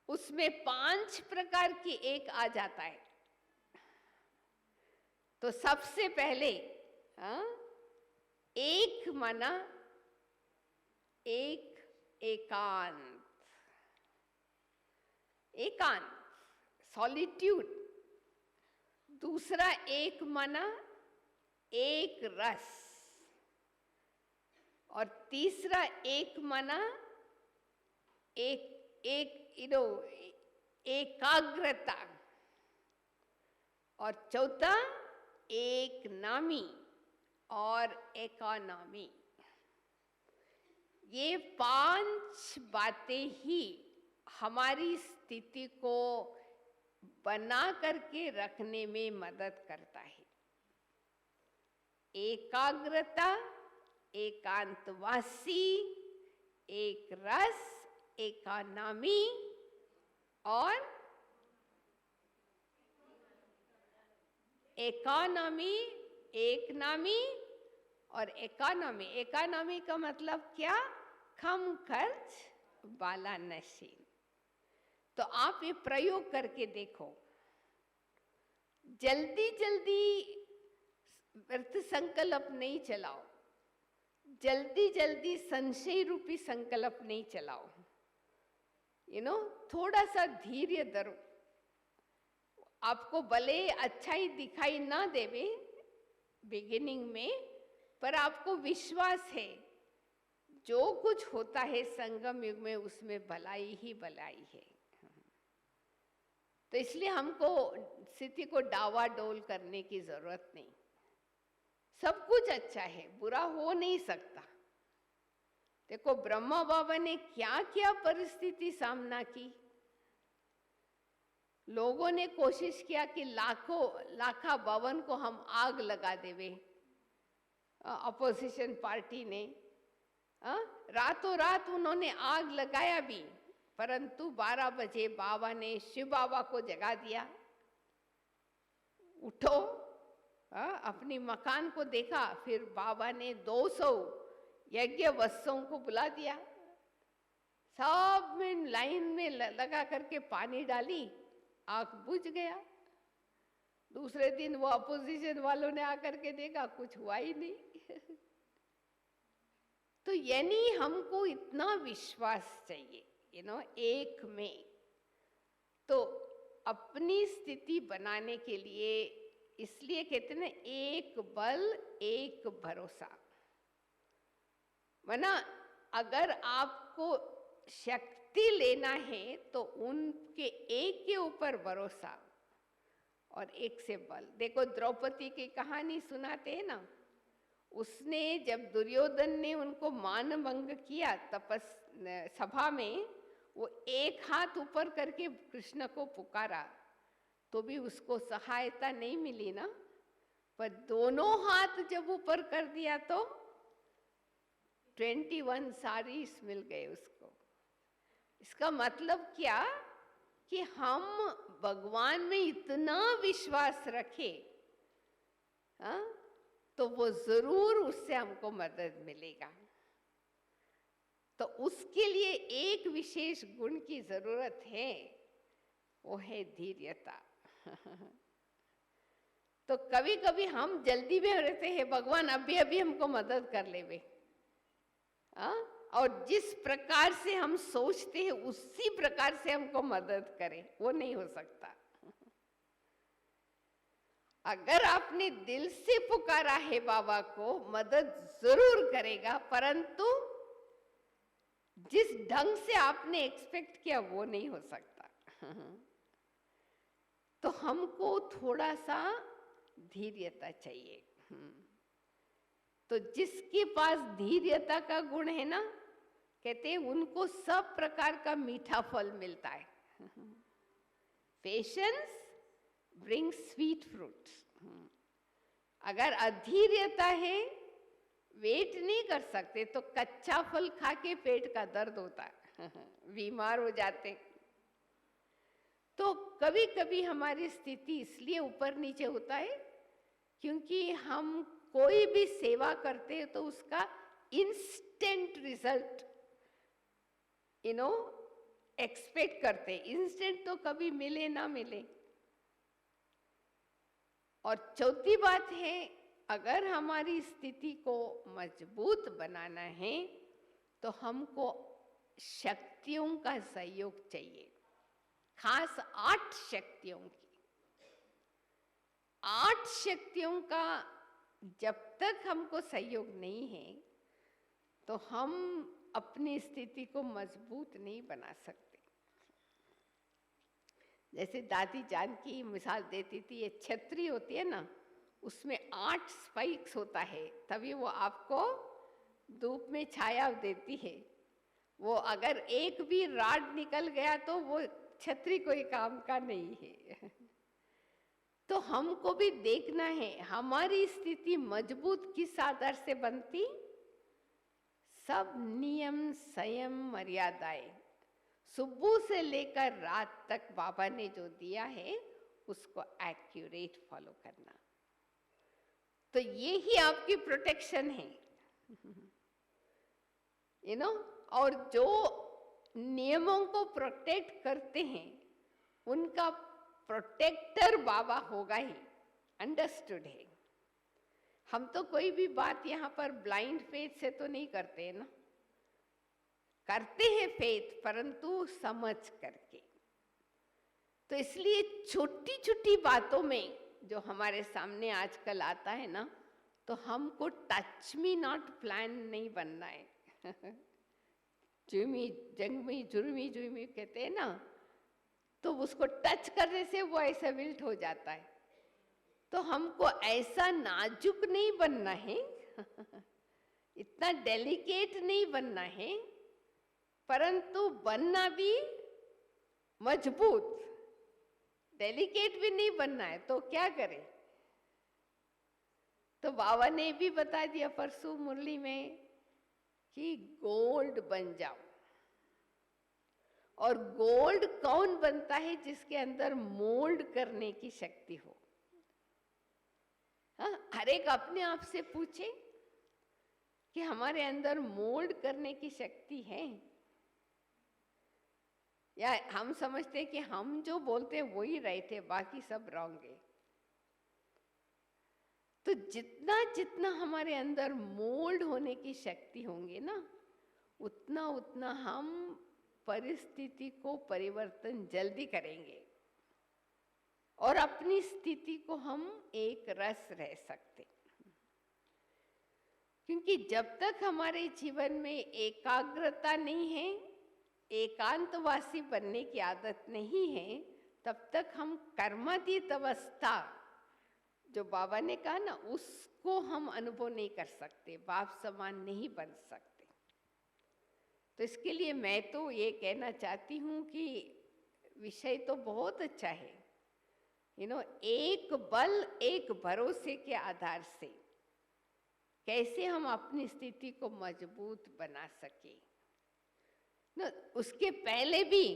उसमें 5 प्रकार की एक आ जाता है। तो सबसे पहले एक माना एक, एकांत, एकांत, सॉलिट्यूड। दूसरा एक माना एक रस, और तीसरा एक माना एक एकाग्रता, और चौथा एक नामी और इकोनॉमी। ये 5 बातें ही हमारी स्थिति को बना करके रखने में मदद करता है। एकाग्रता, एकांतवासी, एक रस, इकोनॉमी और इकोनॉमी, एक नामी और इकोनॉमी। इकोनॉमी का मतलब क्या? कम खर्च वाला नशीन। तो आप ये प्रयोग करके देखो। जल्दी जल्दी व्यर्थ संकल्प नहीं चलाओ, जल्दी जल्दी संशय रूपी संकल्प नहीं चलाओ। थोड़ा सा धैर्य धरो। आपको भले अच्छा ही दिखाई ना देवे बिगिनिंग में, पर आपको विश्वास है जो कुछ होता है संगम युग में उसमें भलाई ही भलाई है। तो इसलिए हमको स्थिति को डावाडोल करने की जरूरत नहीं। सब कुछ अच्छा है, बुरा हो नहीं सकता। देखो ब्रह्मा बाबा ने क्या क्या परिस्थिति सामना की। लोगों ने कोशिश किया कि लाखा भवन को हम आग लगा देवे। अपोजिशन पार्टी ने रातों रात उन्होंने आग लगाया भी, परंतु 12 बजे बाबा ने शिव बाबा को जगा दिया। उठो, अपनी मकान को देखा। फिर बाबा ने 200 यज्ञ वत्सों को बुला दिया। सब में लाइन में लगा करके पानी डाली, आग बुझ गया। दूसरे दिन वो अपोजिशन वालों ने आकर के देखा, कुछ हुआ ही नहीं। तो यानी हमको इतना विश्वास चाहिए एक में। तो अपनी स्थिति बनाने के लिए इसलिए कहते हैं एक बल एक भरोसा। वरना अगर आपको शक्ति लेना है तो उनके एक के ऊपर भरोसा और एक से बल। देखो द्रौपदी की कहानी सुनाते हैं ना, उसने जब दुर्योधन ने उनको मानभंग किया सभा में, वो एक हाथ ऊपर करके कृष्ण को पुकारा तो भी उसको सहायता नहीं मिली ना। पर दोनों हाथ जब ऊपर कर दिया तो 21 साड़ीज मिल गए उसको। इसका मतलब क्या कि हम भगवान में इतना विश्वास रखें, तो वो जरूर उससे हमको मदद मिलेगा। तो उसके लिए एक विशेष गुण की जरूरत है, वो है धैर्यता। तो कभी कभी हम जल्दी में रहते हैं, भगवान अभी अभी हमको मदद कर लेवे, और जिस प्रकार से हम सोचते हैं उसी प्रकार से हमको मदद करे, वो नहीं हो सकता। अगर आपने दिल से पुकारा है बाबा को, मदद जरूर करेगा, परंतु जिस ढंग से आपने एक्सपेक्ट किया वो नहीं हो सकता। तो हमको थोड़ा सा धैर्यता चाहिए। तो जिसके पास धैर्यता का गुण है ना, कहते हैं उनको सब प्रकार का मीठा फल मिलता है। Patience bring sweet fruits. अगर अधैर्यता है, वेट नहीं कर सकते, तो कच्चा फल खा के पेट का दर्द होता है, बीमार हो जाते। तो कभी कभी हमारी स्थिति इसलिए ऊपर नीचे होता है क्योंकि हम कोई भी सेवा करते हैं तो उसका इंस्टेंट रिजल्ट एक्सपेक्ट करते। इंस्टेंट तो कभी मिले ना मिले। और चौथी बात है, अगर हमारी स्थिति को मजबूत बनाना है तो हमको शक्तियों का सहयोग चाहिए, खास 8 शक्तियों की। 8 शक्तियों का जब तक हमको सहयोग नहीं है तो हम अपनी स्थिति को मजबूत नहीं बना सकते। जैसे दादी जान की मिसाल देती थी, ये छतरी होती है ना, उसमें 8 स्पाइक्स होता है, तभी वो आपको धूप में छाया देती है। वो अगर एक भी राड निकल गया तो वो छतरी कोई काम का नहीं है। तो हमको भी देखना है हमारी स्थिति मजबूत किस आधार से बनती। सब नियम, संयम, मर्यादाएं सुबह से लेकर रात तक बाबा ने जो दिया है उसको एक्यूरेट फॉलो करना। तो ये ही आपकी प्रोटेक्शन है। और जो नियमों को प्रोटेक्ट करते हैं उनका प्रोटेक्टर बाबा होगा ही, अंडरस्टूड है। हम तो कोई भी बात यहाँ पर ब्लाइंड फेथ से तो नहीं करते हैं ना, करते हैं फेथ परंतु समझ करके। तो इसलिए छोटी छोटी बातों में जो हमारे सामने आजकल आता है ना, तो हमको टच मी नॉट प्लान नहीं बनना है। जुमी जंगमी जुर्मी जुर्मी कहते हैं ना, तो उसको टच करने से वो ऐसा विल्ट हो जाता है। तो हमको ऐसा नाजुक नहीं बनना है, इतना डेलिकेट नहीं बनना है, परंतु बनना भी मजबूत। डेलिकेट भी नहीं बनना है तो क्या करें। तो बाबा ने भी बता दिया परसों मुरली में कि गोल्ड बन जाओ। और गोल्ड कौन बनता है? जिसके अंदर मोल्ड करने की शक्ति हो। हाँ, हर एक अपने आप से पूछे कि हमारे अंदर मोल्ड करने की शक्ति है, या हम समझते हैं कि हम जो बोलते हैं वही राइट है, बाकी सब रॉन्ग है। तो जितना जितना हमारे अंदर मोल्ड होने की शक्ति होंगे ना, उतना उतना हम परिस्थिति को परिवर्तन जल्दी करेंगे और अपनी स्थिति को हम एक रस रह सकते। क्योंकि जब तक हमारे जीवन में एकाग्रता नहीं है, एकांतवासी बनने की आदत नहीं है, तब तक हम कर्मातीत अवस्था जो बाबा ने कहा ना, उसको हम अनुभव नहीं कर सकते, बाप समान नहीं बन सकते। तो इसके लिए मैं तो ये कहना चाहती हूँ कि विषय तो बहुत अच्छा है, एक बल एक भरोसे के आधार से कैसे हम अपनी स्थिति को मजबूत बना सके ना। उसके पहले भी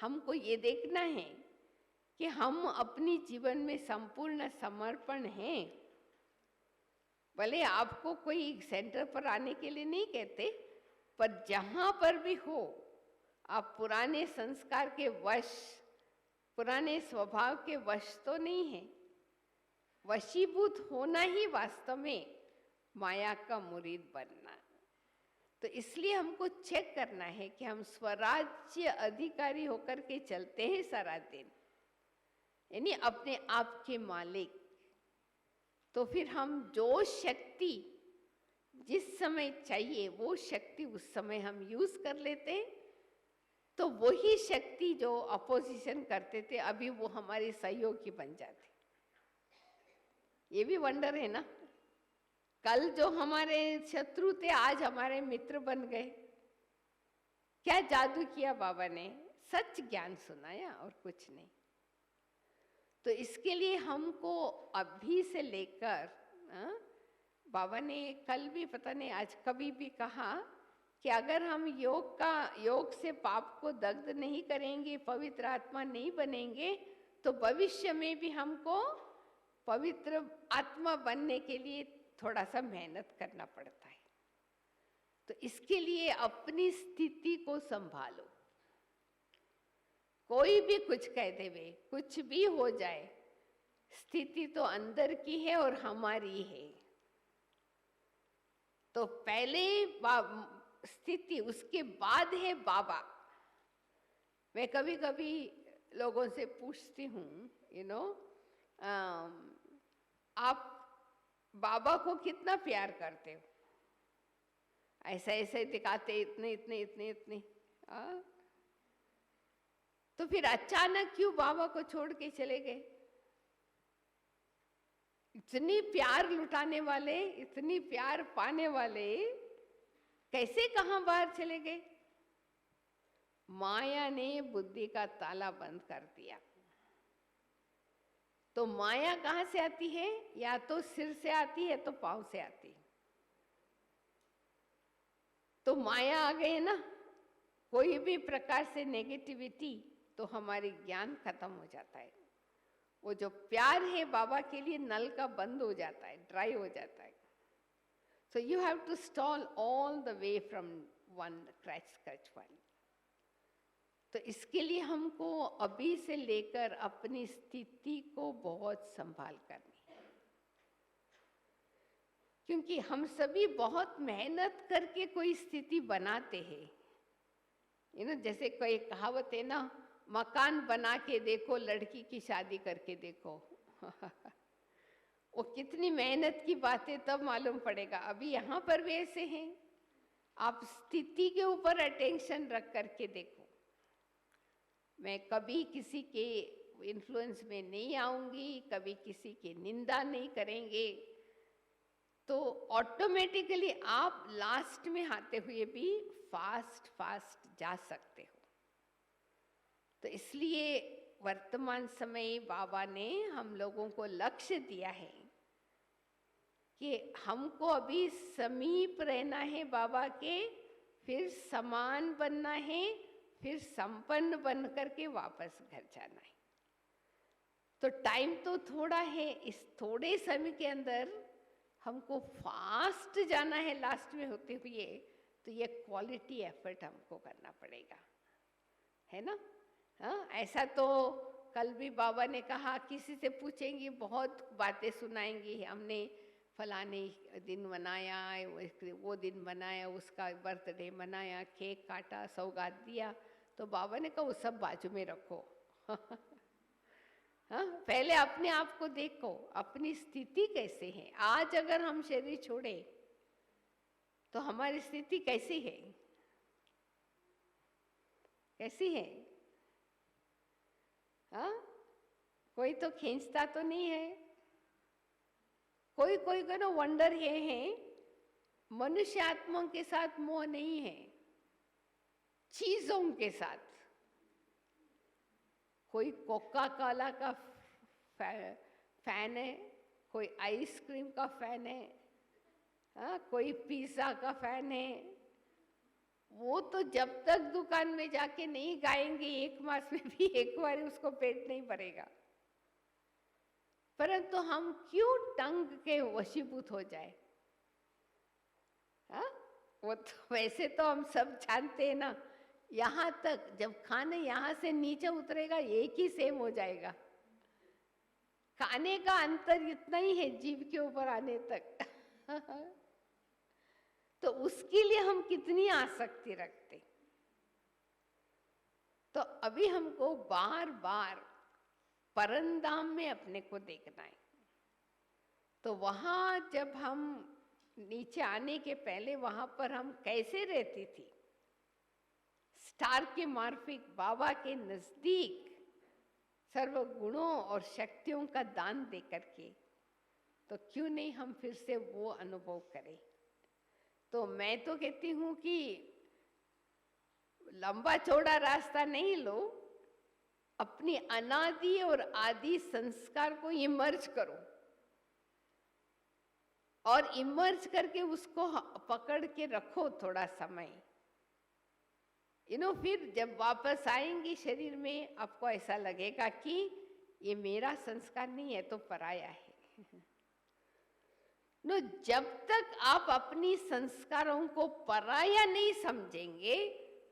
हमको ये देखना है कि हम अपनी जीवन में संपूर्ण समर्पण हैं। भले आपको कोई सेंटर पर आने के लिए नहीं कहते, पर जहाँ पर भी हो, आप पुराने संस्कार के वश, पुराने स्वभाव के वश तो नहीं है। वशीभूत होना ही वास्तव में माया का मुरीद बनना। तो इसलिए हमको चेक करना है कि हम स्वराज्य अधिकारी होकर के चलते हैं सारा दिन, यानी अपने आप के मालिक। तो फिर हम जो शक्ति जिस समय चाहिए वो शक्ति उस समय हम यूज कर लेते हैं। तो वही शक्ति जो अपोजिशन करते थे अभी वो हमारे सहयोगी बन जाते। ये भी वंडर है ना, कल जो हमारे शत्रु थे आज हमारे मित्र बन गए। क्या जादू किया बाबा ने, सच ज्ञान सुनाया और कुछ नहीं। तो इसके लिए हमको अभी से लेकर बाबा ने कल भी पता नहीं आज कभी भी कहा कि अगर हम योग से पाप को दग्ध नहीं करेंगे, पवित्र आत्मा नहीं बनेंगे, तो भविष्य में भी हमको पवित्र आत्मा बनने के लिए थोड़ा सा मेहनत करना पड़ता है। तो इसके लिए अपनी स्थिति को संभालो। कोई भी कुछ कह देवे, कुछ भी हो जाए, स्थिति तो अंदर की है और हमारी है। तो पहले स्थिति, उसके बाद है बाबा। मैं कभी कभी लोगों से पूछती हूँ, आप बाबा को कितना प्यार करते हो? ऐसा ऐसे दिखाते, इतने इतने इतने इतने। तो फिर अचानक क्यों बाबा को छोड़ के चले गए? इतनी प्यार लुटाने वाले, इतनी प्यार पाने वाले कैसे कहां बाहर चले गए? माया ने बुद्धि का ताला बंद कर दिया। तो माया कहां से आती है? या तो सिर से आती है तो पांव से आती है। तो माया आ गई ना, कोई भी प्रकार से नेगेटिविटी, तो हमारी ज्ञान खत्म हो जाता है। वो जो प्यार है बाबा के लिए नल का बंद हो जाता है, ड्राई हो जाता है। So you have to stall all the way from one scratch one. तो इसके लिए हमको अभी से लेकर अपनी स्थिति को बहुत संभाल करनी है, क्योंकि हम सभी बहुत मेहनत करके कोई स्थिति बनाते हैं। जैसे कोई कहावत है ना, मकान बना के देखो, लड़की की शादी करके देखो। वो कितनी मेहनत की बातें तब मालूम पड़ेगा। अभी यहाँ पर भी ऐसे हैं, आप स्थिति के ऊपर अटेंशन रख करके देखो। मैं कभी किसी के इन्फ्लुएंस में नहीं आऊंगी, कभी किसी की निंदा नहीं करेंगे, तो ऑटोमेटिकली आप लास्ट में आते हुए भी फास्ट जा सकते हो। तो इसलिए वर्तमान समय बाबा ने हम लोगों को लक्ष्य दिया है कि हमको अभी समीप रहना है बाबा के, फिर समान बनना है, फिर संपन्न बन करके वापस घर जाना है। तो टाइम तो थोड़ा है, इस थोड़े समय के अंदर हमको फास्ट जाना है लास्ट में होते हुए। तो ये क्वालिटी एफर्ट हमको करना पड़ेगा, है ना? हाँ, ऐसा तो कल भी बाबा ने कहा, किसी से पूछेंगी बहुत बातें सुनाएंगी, हमने फलाने दिन मनाया, वो दिन मनाया, उसका बर्थडे मनाया, केक काटा, सौगात दिया। तो बाबा ने कहा वो सब बाजू में रखो। हाँ, पहले अपने आप को देखो, अपनी स्थिति कैसे है। आज अगर हम शरीर छोड़े तो हमारी स्थिति कैसी है? कैसी है? हाँ, कोई तो खींचता तो नहीं है। कोई कोई का ना वंडर ये है, मनुष्य आत्मा के साथ मोह नहीं है, चीजों के साथ। कोई कोका कोला का फैन है, कोई आइसक्रीम का फैन है, हाँ, कोई पिज्जा का फैन है। वो तो जब तक दुकान में जाके नहीं खाएंगे, एक मास में भी एक बार उसको पेट नहीं भरेगा। परंतु हम क्यों टंग के वशीभूत हो जाए? हाँ, वो तो वैसे तो हम सब जानते हैं ना, यहाँ तक जब खाने यहाँ से नीचे उतरेगा एक ही सेम हो जाएगा। खाने का अंतर इतना ही है जीभ के ऊपर आने तक। तो उसके लिए हम कितनी आसक्ति रखते। तो अभी हमको बार बार परंदाम में अपने को देखना है। तो वहां जब हम नीचे आने के पहले वहां पर हम कैसे रहती थी, स्टार के मार्फिक बाबा के नजदीक सर्व गुणों और शक्तियों का दान दे करके, तो क्यों नहीं हम फिर से वो अनुभव करें। तो मैं तो कहती हूँ कि लंबा चौड़ा रास्ता नहीं लो, अपनी अनादि और आदि संस्कार को इमर्ज करो और इमर्ज करके उसको पकड़ के रखो थोड़ा समय। फिर जब वापस आएंगे शरीर में, आपको ऐसा लगेगा कि ये मेरा संस्कार नहीं है, तो पराया है। जब तक आप अपनी संस्कारों को पराया नहीं समझेंगे,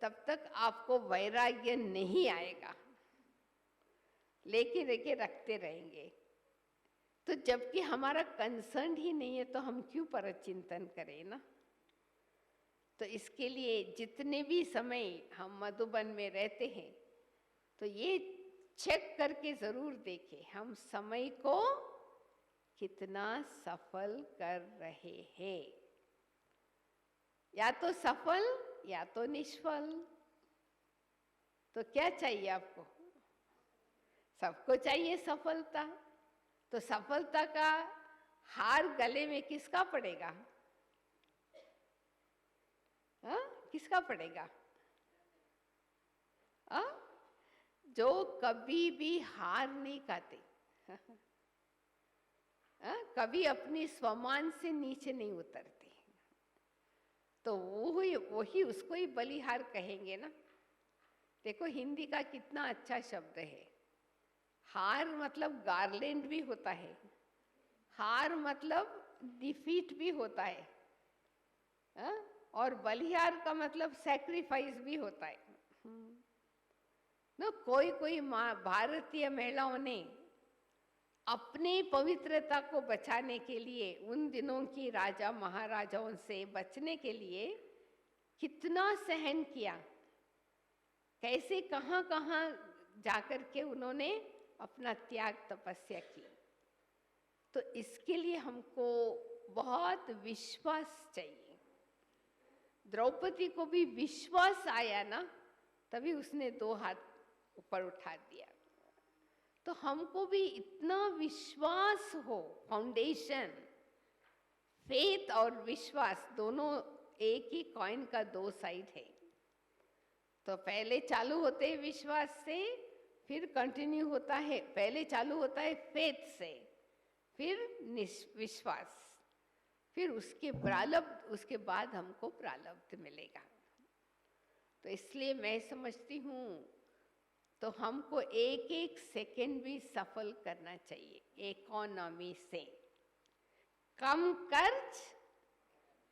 तब तक आपको वैराग्य नहीं आएगा। लेके लेके रखते रहेंगे। तो जबकि हमारा कंसर्न ही नहीं है, तो हम क्यों परचिंतन करें ना। तो इसके लिए जितने भी समय हम मधुबन में रहते हैं, तो ये चेक करके जरूर देखें हम समय को कितना सफल कर रहे हैं। या तो सफल या तो निष्फल। तो क्या चाहिए आपको? सबको चाहिए सफलता। तो सफलता का हार गले में किसका पड़ेगा? किसका पड़ेगा? जो कभी भी हार नहीं खाते, कभी अपनी स्वमान से नीचे नहीं उतरते, तो वही उसको ही बलिहार कहेंगे ना। देखो हिंदी का कितना अच्छा शब्द है। हार मतलब गार्लैंड भी होता है, हार मतलब डिफीट भी होता है, और बलिहार का मतलब सैक्रिफाइस भी होता है। कोई भारतीय महिलाओं ने अपनी पवित्रता को बचाने के लिए, उन दिनों की राजा महाराजाओं से बचने के लिए कितना सहन किया, कैसे कहाँ कहाँ जाकर के उन्होंने अपना त्याग तपस्या की। तो इसके लिए हमको बहुत विश्वास चाहिए। द्रौपदी को भी विश्वास आया ना, तभी उसने 2 हाथ ऊपर उठा दिया। तो हमको भी इतना विश्वास हो, फाउंडेशन, फेथ और विश्वास दोनों एक ही कॉइन का 2 साइड है। तो पहले चालू होते हैं विश्वास से, फिर कंटिन्यू होता है, पहले चालू होता है फेथ से, फिर विश्वास, फिर उसके प्रारब्ध, उसके बाद हमको प्रारब्ध मिलेगा। तो इसलिए मैं समझती हूँ, तो हमको एक एक सेकंड भी सफल करना चाहिए। इकोनॉमी से कम खर्च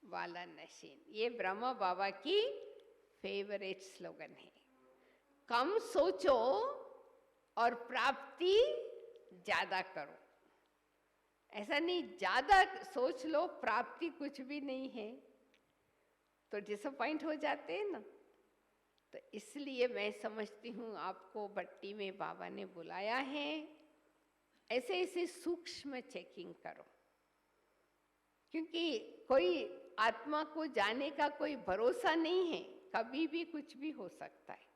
वाला नशीन, ये ब्रह्मा बाबा की फेवरेट स्लोगन है। कम सोचो और प्राप्ति ज्यादा करो। ऐसा नहीं ज्यादा सोच लो, प्राप्ति कुछ भी नहीं है, तो डिसअपॉइंट हो जाते हैं ना। तो इसलिए मैं समझती हूँ आपको भट्टी में बाबा ने बुलाया है, ऐसे ऐसे सूक्ष्म चेकिंग करो, क्योंकि कोई आत्मा को जाने का कोई भरोसा नहीं है, कभी भी कुछ भी हो सकता है।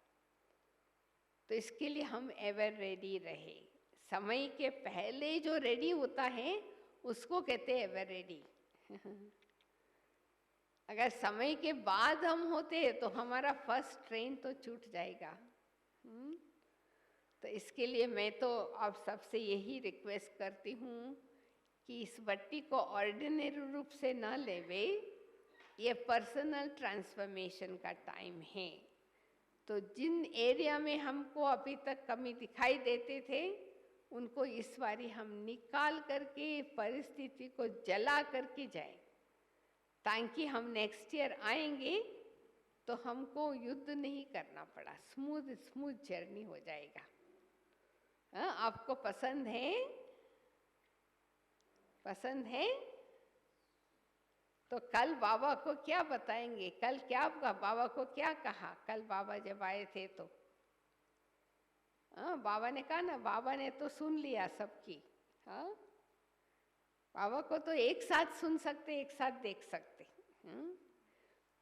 तो इसके लिए हम एवर रेडी रहे। समय के पहले जो रेडी होता है उसको कहते हैं एवर रेडी। अगर समय के बाद हम होते तो हमारा फर्स्ट ट्रेन तो छूट जाएगा। तो इसके लिए मैं तो आप सबसे यही रिक्वेस्ट करती हूँ कि इस भट्टी को ऑर्डिनरी रूप से न लेवे, ये पर्सनल ट्रांसफॉर्मेशन का टाइम है। तो जिन एरिया में हमको अभी तक कमी दिखाई देते थे, उनको इस बारी हम निकाल करके परिस्थिति को जला करके जाए, ताकि हम नेक्स्ट ईयर आएंगे तो हमको युद्ध नहीं करना पड़ा, स्मूथ जर्नी हो जाएगा। आपको पसंद है? पसंद है? तो कल बाबा को क्या बताएंगे, कल क्या बाबा को क्या कहा, कल बाबा जब आए थे तो बाबा ने कहा ना, बाबा ने तो सुन लिया सबकी। हाँ, बाबा को तो एक साथ सुन सकते, एक साथ देख सकते।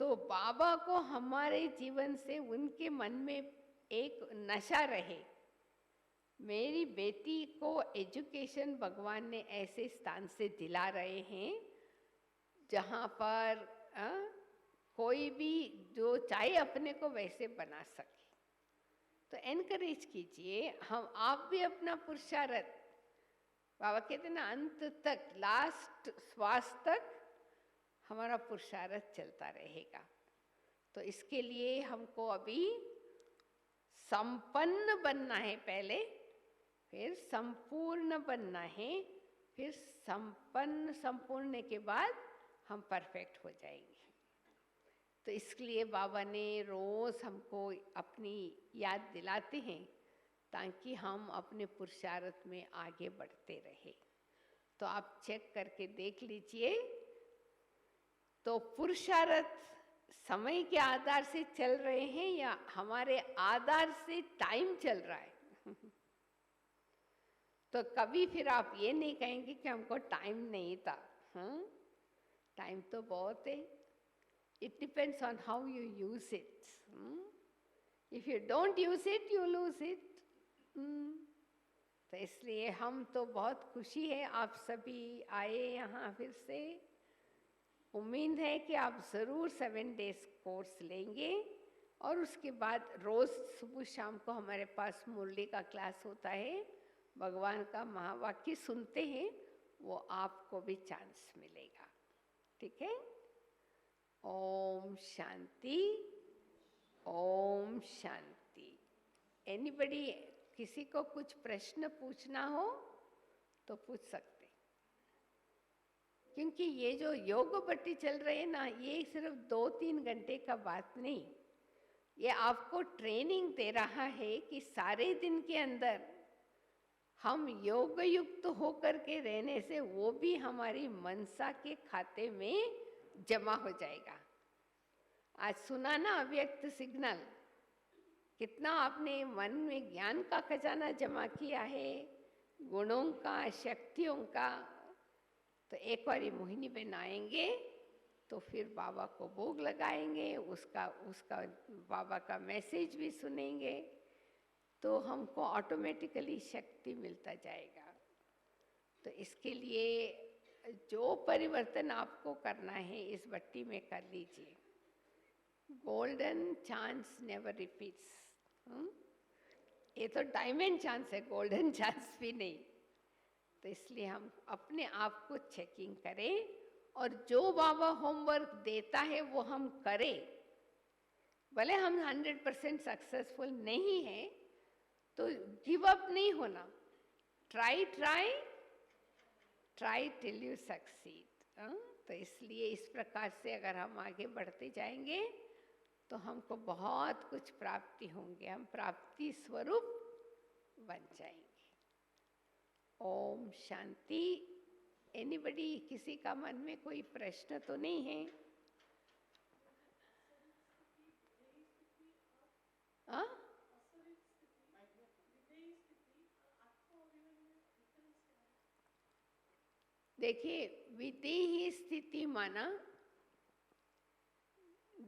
तो बाबा को हमारे जीवन से, उनके मन में एक नशा रहे। मेरी बेटी को एजुकेशन भगवान ने ऐसे स्थान से दिला रहे हैं जहाँ पर कोई भी जो चाहे अपने को वैसे बना सके। तो एनकरेज कीजिए, हम आप भी अपना पुरुषार्थ, बाबा कहते ना अंत तक, लास्ट श्वास तक हमारा पुरुषार्थ चलता रहेगा। तो इसके लिए हमको अभी संपन्न बनना है पहले, फिर संपूर्ण बनना है, फिर संपूर्ण के बाद हम परफेक्ट हो जाएंगे। तो इसलिए बाबा ने रोज हमको अपनी याद दिलाते हैं ताकि हम अपने पुरुषार्थ में आगे बढ़ते रहे। तो आप चेक करके देख लीजिए, तो पुरुषार्थ समय के आधार से चल रहे हैं या हमारे आधार से टाइम चल रहा है? तो कभी फिर आप ये नहीं कहेंगे कि हमको टाइम नहीं था। टाइम तो बहुत है। It depends on how you use it. If you don't use it, you lose it. तो इसलिए हम तो बहुत खुशी है आप सभी आए यहाँ फिर से। उम्मीद है कि आप ज़रूर 7 days कोर्स लेंगे और उसके बाद रोज़ सुबह शाम को हमारे पास मुरली का क्लास होता है, भगवान का महावाक्य सुनते हैं, वो आपको भी चांस मिलेगा। ठीक है? ओम शांति, ओम शांति। एनीबडी, किसी को कुछ प्रश्न पूछना हो तो पूछ सकते, क्योंकि ये जो योग बट्टी चल रहे हैं ना, ये सिर्फ 2-3 घंटे का बात नहीं, ये आपको ट्रेनिंग दे रहा है कि सारे दिन के अंदर हम योग युक्त होकर के रहने से वो भी हमारी मनसा के खाते में जमा हो जाएगा। आज सुना ना अव्यक्त सिग्नल, कितना आपने मन में ज्ञान का खजाना जमा किया है, गुणों का, शक्तियों का। तो एक बारी मोहिनी बहन आएंगे तो फिर बाबा को भोग लगाएंगे, उसका बाबा का मैसेज भी सुनेंगे, तो हमको ऑटोमेटिकली शक्ति मिलता जाएगा। तो इसके लिए जो परिवर्तन आपको करना है इस बट्टी में कर लीजिए। Golden chance never repeats. ये तो डायमंड चांस है, गोल्डन चांस भी नहीं। तो इसलिए हम अपने आप को चेकिंग करें और जो बाबा होमवर्क देता है वो हम करें। भले हम 100% सक्सेसफुल नहीं है तो गिव अप नहीं होना, try try try till you succeed. तो इसलिए इस प्रकार से अगर हम आगे बढ़ते जाएंगे तो हमको बहुत कुछ प्राप्ति होंगे, हम प्राप्ति स्वरूप बन जाएंगे। ओम शांति। एनीबडी, किसी का मन में कोई प्रश्न तो नहीं है? देखिए, विदेही स्थिति माना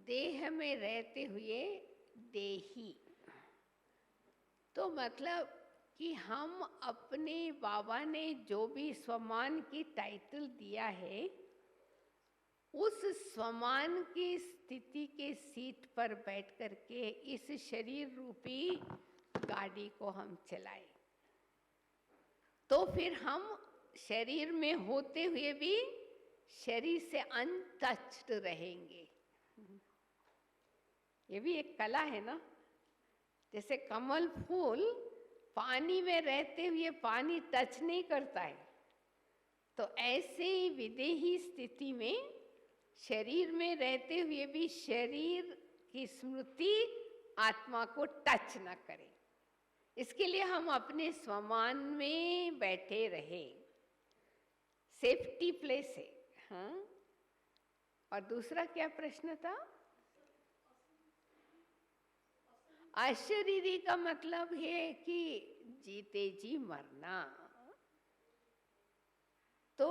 देह में रहते हुए देही, तो मतलब कि हम अपने बाबा ने जो भी स्वमान की टाइटल दिया है उस स्वमान की स्थिति के सीट पर बैठ करके इस शरीर रूपी गाड़ी को हम चलाए, तो फिर हम शरीर में होते हुए भी शरीर से अनटच्ड रहेंगे। ये भी एक कला है ना। जैसे कमल फूल पानी में रहते हुए पानी टच नहीं करता है, तो ऐसे ही विदेही स्थिति में शरीर में रहते हुए भी शरीर की स्मृति आत्मा को टच न करे, इसके लिए हम अपने स्वमान में बैठे रहे। सेफ्टी प्लेस है। हाँ, और दूसरा क्या प्रश्न था? अशरीरी का मतलब है कि जीते जी मरना। तो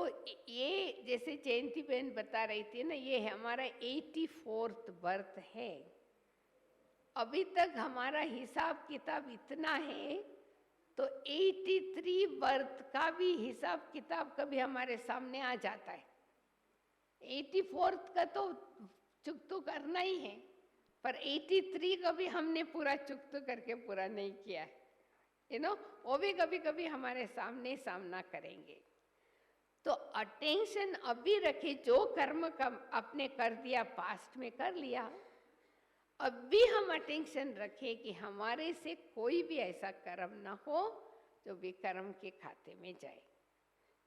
ये जैसे जयंती बहन बता रही थी ना, ये हमारा 84th बर्थ है। अभी तक हमारा हिसाब किताब इतना है, तो 83 बर्थ का भी हिसाब किताब कभी हमारे सामने आ जाता है। 84th का तो चुक तो करना ही है, पर 83 का भी हमने पूरा चुक तो करके पूरा नहीं किया है, वो भी कभी कभी हमारे सामने सामना करेंगे। तो अटेंशन अभी रखे, जो कर्म का आपने कर दिया, पास्ट में कर लिया, अब भी हम अटेंशन रखें कि हमारे से कोई भी ऐसा कर्म ना हो जो विकर्म के खाते में जाए।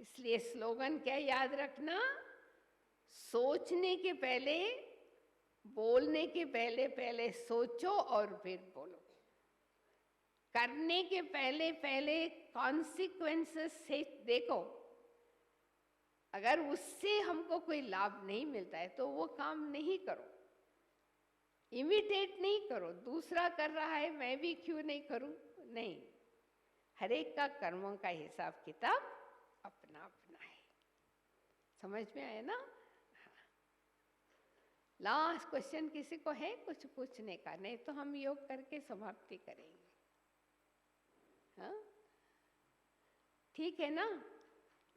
इसलिए स्लोगन क्या याद रखना? सोचने के पहले, बोलने के पहले पहले सोचो और फिर बोलो। करने के पहले पहले कॉन्सिक्वेंसेस से देखो। अगर उससे हमको कोई लाभ नहीं मिलता है तो वो काम नहीं करो। इमिटेट नहीं करो, दूसरा कर रहा है मैं भी क्यों नहीं करूं, नहीं। हर एक का कर्मों का हिसाब किताब अपना अपना है। समझ में आया ना? लास्ट क्वेश्चन किसी को है कुछ पूछने का? नहीं तो हम योग करके समाप्ति करेंगे। हाँ, ठीक है ना?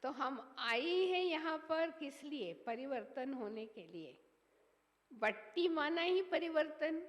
तो हम आए हैं यहाँ पर किस लिए? परिवर्तन होने के लिए। बट्टी माना ही परिवर्तन।